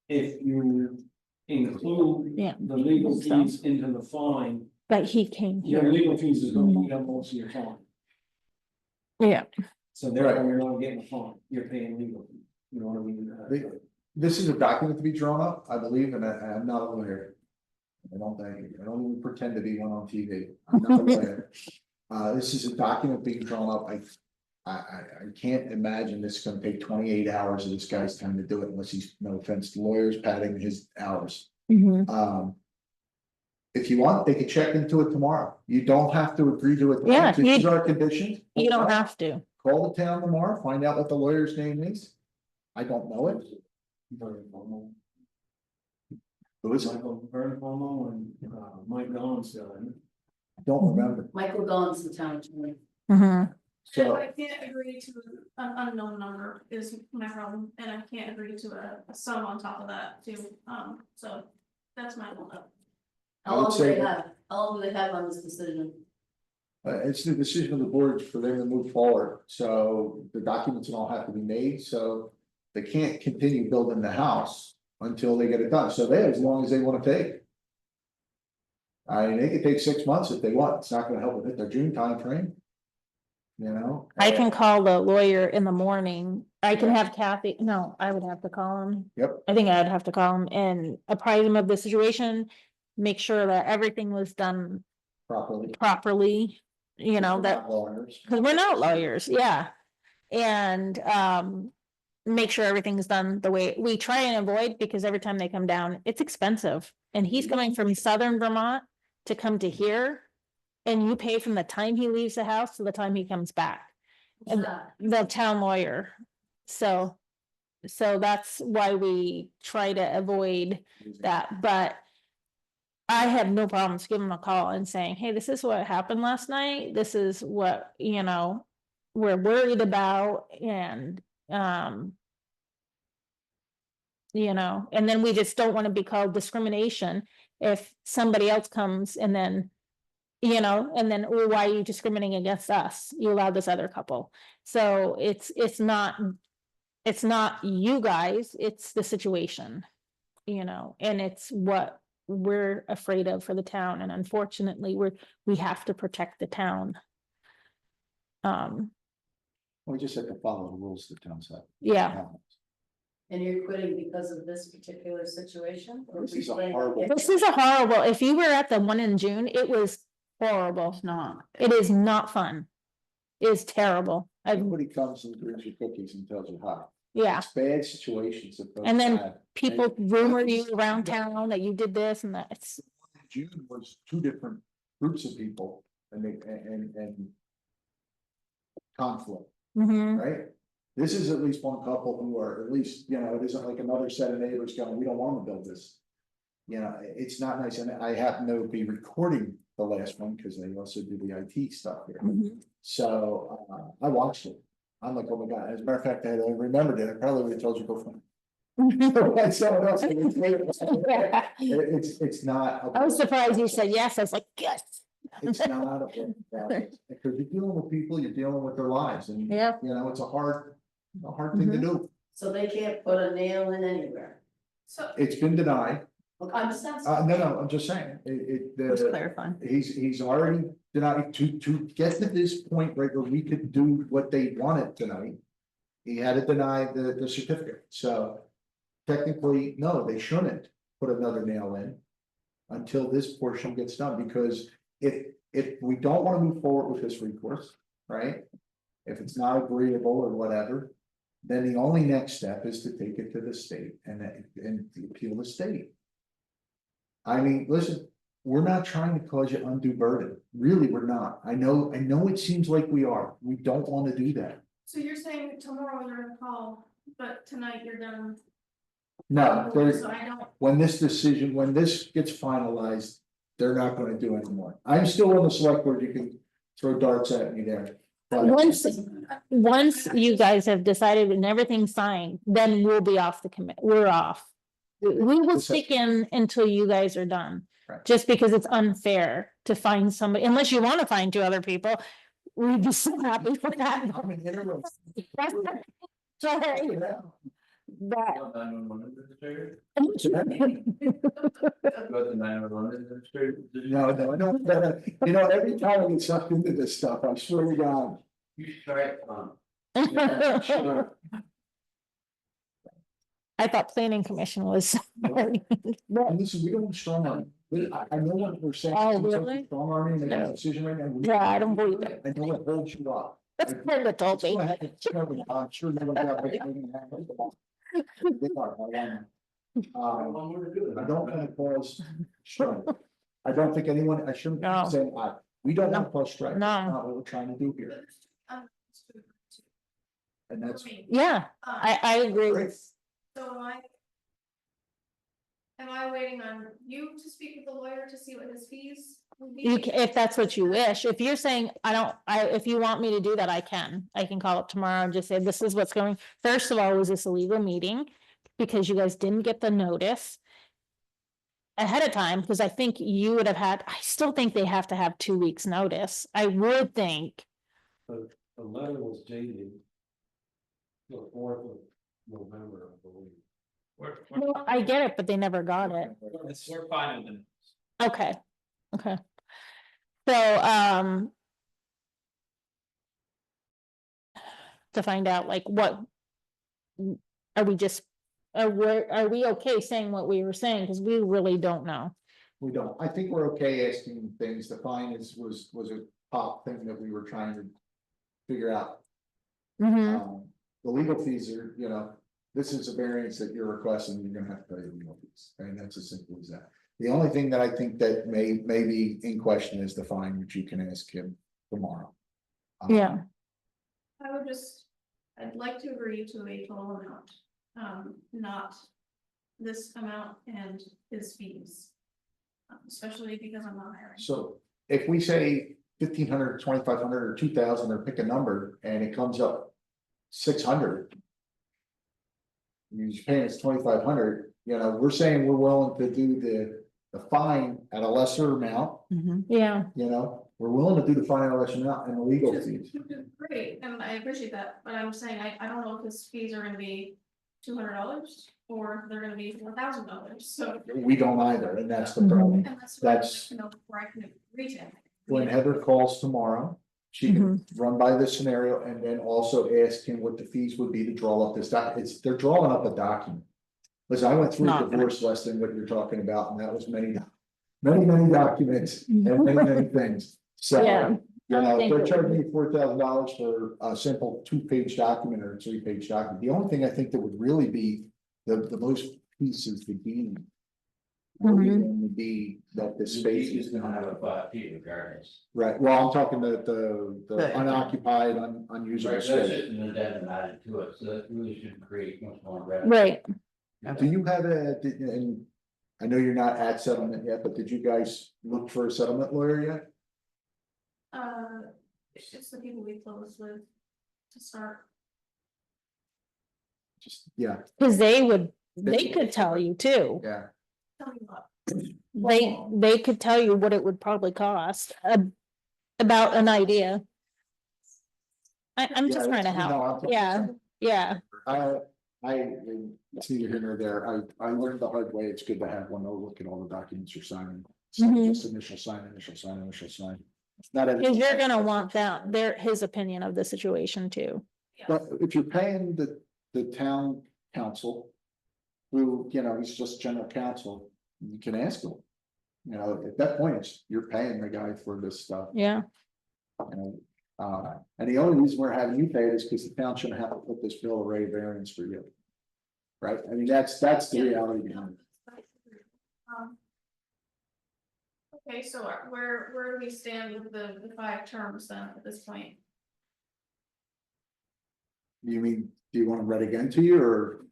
If you include Yeah. the legal So- fees into the fine, But he came your here. legal fees is gonna eat up most of your time. Yeah, So therefore, you're not getting a fine, you're paying legal, fees. You know what I mean? This is a document to be drawn up, I believe, and I'm not a lawyer. I don't think, I don't even pretend to be one on TV, I'm not a lawyer. This is a document being drawn up, I can't imagine this is gonna take 28 hours of this guy's time to do it unless he's, no offense to lawyers, padding his hours. mhm. If you want, they could check into it tomorrow, you don't have to agree to it. Yeah, These you- are conditions. You don't have to. Call the town tomorrow, find out what the lawyer's name is. I don't know it. Who is it? Michael Bernpomo and Mike Lonsdale, and I don't remember. Michael Goins, the town attorney. Mhm. If So, I can't agree to an unknown number is my problem, and I can't agree to a sum on top of that too, so that's my hold up. I would say- How long do they have on this decision? it's the decision of the board for them to move forward, so the documents all have to be made, so. They can't continue building the house until they get it done, so they have as long as they wanna take. I mean, they could take 6 months if they want, it's not gonna help with their June timeframe. You know? I can call the lawyer in the morning. I can have Kathy, no, I would have to call him. Yep. I think I would have to call him and apprise him of the situation, make sure that everything was done Properly. properly, you know, that, Lawyers. because we're not lawyers, yeah. And, make sure everything's done the way we try and avoid, because every time they come down, it's expensive. And he's coming from southern Vermont to come to here. And you pay from the time he leaves the house to the time he comes back. And the town lawyer. So that's why we try to avoid that, but I have no problems giving him a call and saying, hey, this is what happened last night. This is what, you know, we're worried about and, you know, and then we just don't want to be called discrimination if somebody else comes and then, you know, and then, well, why are you discriminating against us? You allowed this other couple. So it's not you guys, it's the situation, you know, and it's what we're afraid of for the town. And unfortunately, we have to protect the town. We just have to follow the rules the town set. Yeah, And you're quitting because of this particular situation? Or This is a replaying it? horrible- this is a horrible, if you were at the one in June, it was horrible. It's not. It is not fun. It is terrible. Nobody comes and brings you cookies and tells you hi. Yeah, It's bad situations that. folks And then have. people rumor you around town that you did this and that. It's, June was 2 different groups of people and they, and conflict, mhm. right? This is at least one couple who are, at least, you know, it isn't like another set of neighbors going, we don't want to build this. You know, it's not nice, and I happen to be recording the last one because they also do the IT stuff here. Mhm. So, I watched it. I'm like, oh my God, as a matter of fact, I remembered it, I probably would have told you before. That's someone else. It's not. I was surprised you said yes. I was like, yes. It's not a big process, because you're dealing with people, you're dealing with their lives, and Yep. you know, it's a hard thing to do. So they can't put a nail in anywhere? So, It's been denied. I'm just asking. No, I'm just saying, Just clarifying. he's already denied to get to this point, right, where we could do what they wanted tonight. He had to deny the certificate, so technically, no, they shouldn't put another nail in. Until this portion gets done, because if we don't wanna move forward with this recourse, right? If it's not agreeable or whatever, then the only next step is to take it to the state and appeal the state. I mean, listen, we're not trying to cause you undue burden, really, we're not. I know it seems like we are, we don't wanna do that. so you're saying tomorrow you're gonna call, but tonight you're done. No, So I don't, when this gets finalized, they're not gonna do anymore. I'm still on the select board, you can throw darts at me there. But Once you guys have decided and everything's signed, then we'll be off the commit. We're off. We will stick in until you guys are done. Right. Just because it's unfair to find somebody, unless you want to find 2 other people. We'd be so happy for that. Sorry. But. No, no, you know, every time I get sucked into this stuff, I swear to God. You should try it, Yeah, sure. I thought planning commission was. And listen, we don't strong arm. I know what we're saying. Oh, Sometimes really? Strong arming, make a No. decision right now. Yeah, I don't believe it. I know it holds you up. That's Brenda told me. I'm sure no one got it. I don't want to cause strife. I don't think anyone, I shouldn't No. say, we don't want to cause strife. No. That's not what we're trying to do here. Um, And that's. for me. Yeah, I agree. So am I waiting on you to speak with the lawyer to see what his fees would be? You can, if that's what you wish. If you're saying, if you want me to do that, I can call up tomorrow and just say, this is what's going. First of all, was this a legal meeting? Because you guys didn't get the notice ahead of time, because I think you would have had, I still think they have to have 2 weeks' notice. I would think. The letter was dated. The 4th of November, I believe. Well, I get it, but they never got it. We're fine with them. Okay, okay. So, to find out like what. Are we just, are we okay saying what we were saying? Cause we really don't know. We don't. I think we're okay asking things. The fine was a top thing that we were trying to figure out. Mm-hmm. The legal fees are, you know, this is a variance that you're requesting, you're gonna have to pay the legal fees. And that's as simple as that. The only thing that I think that may be in question is the fine, which you can ask him tomorrow. Yeah. I'd like to agree to a total amount, not this amount and his fees. Especially because I'm not hiring. So if we say 1,500, 2,500 or 2,000, or pick a number and it comes up 600. You're paying us 2,500, you know, we're saying we're willing to do the fine at a lesser amount, Yeah, you know, we're willing to do the fine at a lesser amount and the legal fees. Which is great, and I appreciate that, but I'm saying, I don't know if his fees are gonna be $200 or if they're gonna be $4,000, so. We don't either, and that's the problem. And that's what I'd like That's to know before I can reach it. when Heather calls tomorrow, she can run by this scenario and then also ask him what the fees would be to draw up this they're drawing up a document. Listen, I went through a Not gonna- divorce less than what you're talking about, and that was many documents and many things. So, Yeah. you know, Thank they're you. charging me $4,000 for a simple 2-page document or a 3-page document. The only thing I think that would really be the most piece is the deed. Would be that the space is gonna not have a 5 feet regardless. right. Well, I'm talking the unoccupied, unusable Right, that's space. just an addendum added to it, so that really should create much more revenue. right. Do you have and I know you're not at settlement yet, but did you guys look for a settlement lawyer yet? It's just the people we close with to start. Just, yeah, Cause they could tell you too. yeah. Tell me what. They could tell you what it would probably cost, about an idea. I'm just trying to help. Yeah, yeah. It's neither here nor there. I learned the hard way. It's good to have one. Look at all the documents you're signing. Just initial sign. It's not. Cause you're gonna want his opinion of the situation too. But if you're paying the town council, who, you know, he's just general counsel, you can ask him. You know, at that point, you're paying the guy for this stuff. Yeah, And the only reason we're having you pay it is because the town shouldn't have to put this bill of rate variance for you. Right? I mean, that's the reality behind it. Okay, so where do we stand with the 5 terms then at this point? You mean, do you want to read again to you or?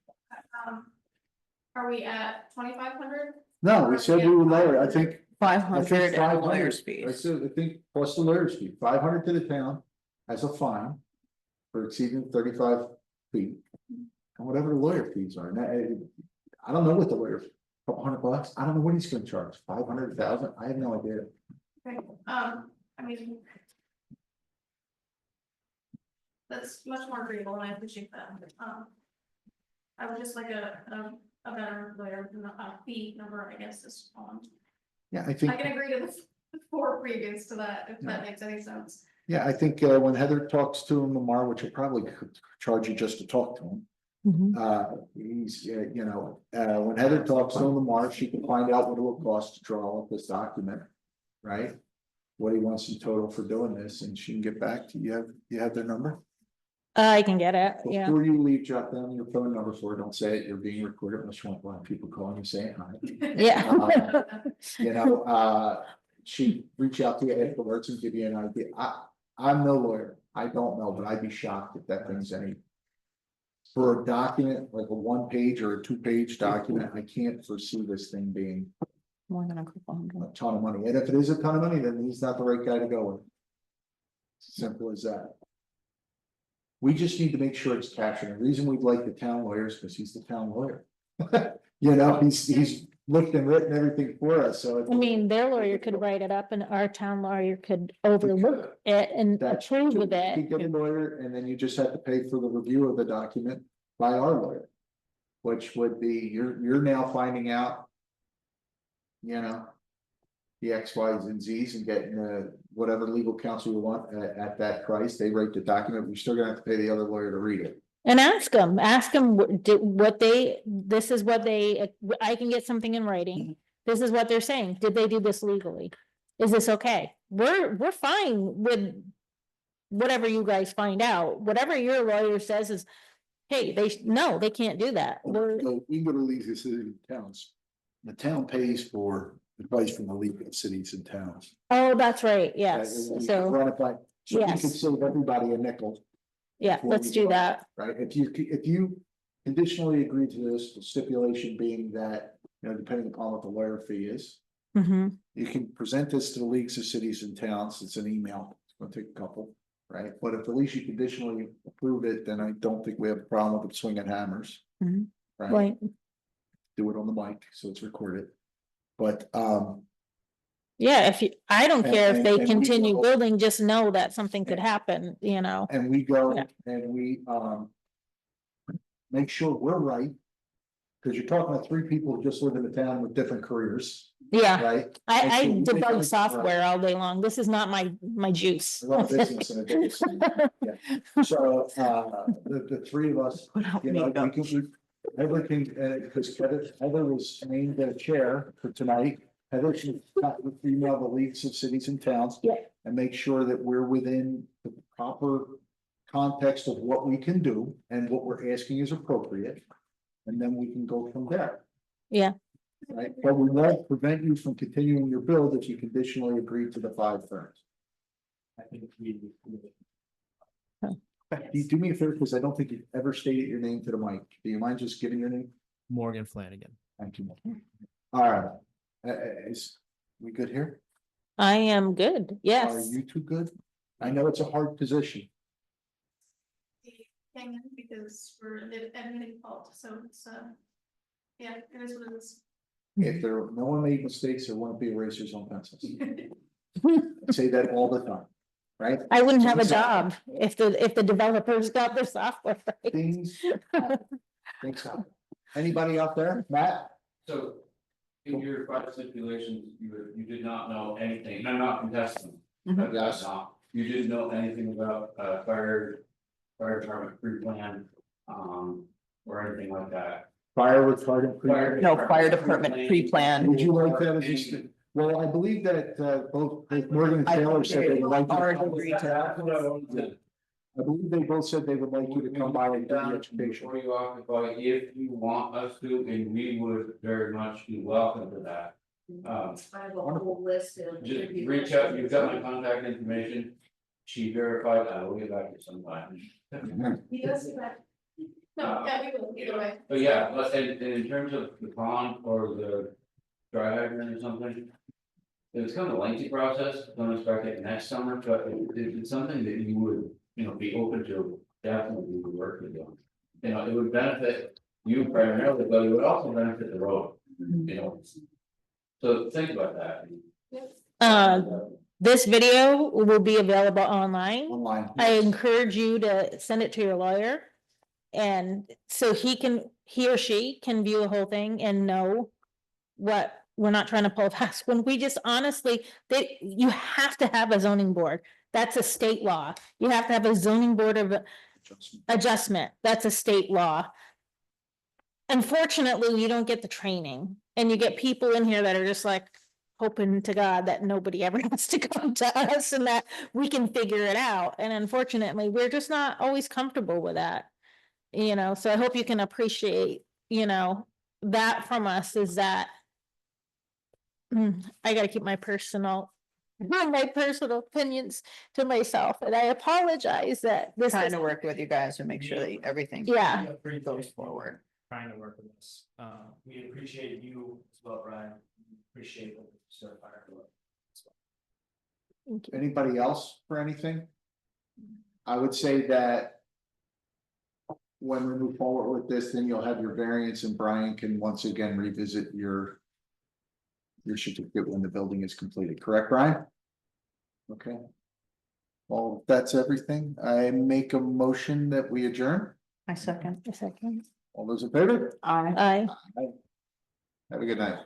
Are we at 2,500? No, we said we would lower it. I think. 500 and 500. lawyer's I fees. said, I think plus the lawyer's fee, 500 to the town as a fine. For exceeding 35 feet. And whatever the lawyer fees are, and I don't know what the lawyer, $200, I don't know what he's gonna charge, 500, 1,000, I have no idea. Okay, I mean. That's much more agreeable and I appreciate that. I would just like a better lawyer, fee number, I guess, is on. Yeah, I I think, can agree to the 4 previous to that, if that makes any sense. yeah, I think, when Heather talks to him tomorrow, which will probably charge you just to talk to him. He's, you know, when Heather talks to him tomorrow, she can find out what it will cost to draw up this document, right? What he wants in total for doing this, and she can get back to you. You have their number? I can get it, yeah. Before you leave, jot down your phone number for her. Don't say it. You're being recorded unless you want a lot of people calling you saying hi. Yeah. You know, she reach out to you afterwards and give you an idea. I'm no lawyer. I don't know, but I'd be shocked if that thing's any. For a document, like a 1-page or a 2-page document, I can't foresee this thing being More than a couple hundred. a ton of money. And if it is a ton of money, then he's not the right guy to go with. Simple as that. We just need to make sure it's captured. The reason we like the town lawyer is because he's the town lawyer. You know, he's looked and written everything for us, so. I mean, their lawyer could write it up and our town lawyer could overlook it and That's approve true. of You it. could get a lawyer, and then you just have to pay for the review of the document by our lawyer. Which would be, you're now finding out. You know. The X, Y's and Z's and getting whatever legal counsel you want at that price. They write the document. We're still gonna have to pay the other lawyer to read it. And ask them this is what they, I can get something in writing. This is what they're saying. Did they do this legally? Is this okay? We're fine with whatever you guys find out. Whatever your lawyer says is, hey, no, they can't do that. So we go to leagues of cities and towns. The town pays for advice from the league of cities and towns. Oh, that's right, yes, We so, run it by, so we yes. could save everybody a nickel. yeah, before let's we do vote, that. Right, if you conditionally agree to this, the stipulation being that, you know, depending upon what the lawyer fee is. Mhm. You can present this to the leagues of cities and towns, it's an email, it's gonna take a couple, right? But if at least you conditionally approve it, then I don't think we have a problem with swinging hammers. Mhm. Right, Right, do it on the mic, so it's recorded. But, yeah, I don't care if they and we continue go- building, just know that something could happen, you know? and we go Yeah. and we, make sure we're right. Cause you're talking about 3 people who just live in the town with different careers, Yeah, right? I And so we make sure debug it's software all day long. This is not my juice. A lot of business in a day. Yeah. So, the 3 of us, you know, we can, everything, because Heather was named the chair for tonight. Heather should email the leagues of cities and towns. Yeah. And make sure that we're within the proper context of what we can do and what we're asking is appropriate. And then we can go from there. Yeah. Right, but we won't prevent you from continuing your build if you conditionally agree to the 5 firms. I think we. Can you do me a favor, because I don't think you've ever stated your name to the mic. Do you mind just giving your name? Morgan Flanagan. Thank you. All right. Is we good here? I am good, Are yes. you two good? I know it's a hard position. Hang in because we're admitting fault, so it's, yeah, it is what it is. If no one made mistakes, there won't be erasers on pencils. I say that all the time, right? I wouldn't have a Things happen. job if the developers got their software right. Things happen. Things happen. Anybody out there? Matt? So in your 5 stipulations, you did not know anything, and I'm not contesting. Mhm. Yes. You didn't know anything about fire department pre-plan, or anything like that. Fire retardant. No, fire department pre-plan. Would you like that as a, well, I believe that both Morgan and Taylor said they would like. Already agreed to that. That's what I wanted to. I believe they both said they would like you to come by and do the education. Before you occupy, if you want us to, and we would very much be welcome to that. I have a whole list of. Just reach out, you've got my contact information. She verified, I will get back to you sometime. He does see that. No, yeah, we will, either way. But yeah, and in terms of the pond or the dry hydrant or something. It's kind of a lengthy process, don't expect it next summer, but it's something that you would, you know, be open to, definitely we would work with you. You know, it would benefit you primarily, but it would also benefit the road, you know. So think about that. This video will be available online. Online. I encourage you to send it to your lawyer. And so he or she can view the whole thing and know what, we're not trying to pull fast, when we just honestly, you have to have a zoning board. That's a state law. You have to have a zoning board of adjustment. That's a state law. Unfortunately, you don't get the training, and you get people in here that are just like hoping to God that nobody ever has to come to us and that we can figure it out. And unfortunately, we're just not always comfortable with that. You know, so I hope you can appreciate, that from us is that I gotta keep my personal opinions to myself, and I apologize that this Trying is, to work with you guys to make sure that everything yeah. goes forward. Trying to work with us. We appreciate you as well, Brian. We appreciate what the Star Fire Club. Thank you. Anybody else for anything? I would say that when we move forward with this, then you'll have your variance and Brian can once again revisit your certificate when the building is completed, correct, Brian? Okay. Well, that's everything. I make a motion that we adjourn. I second. A second. All those in favor? Aye. Aye. Have a good night.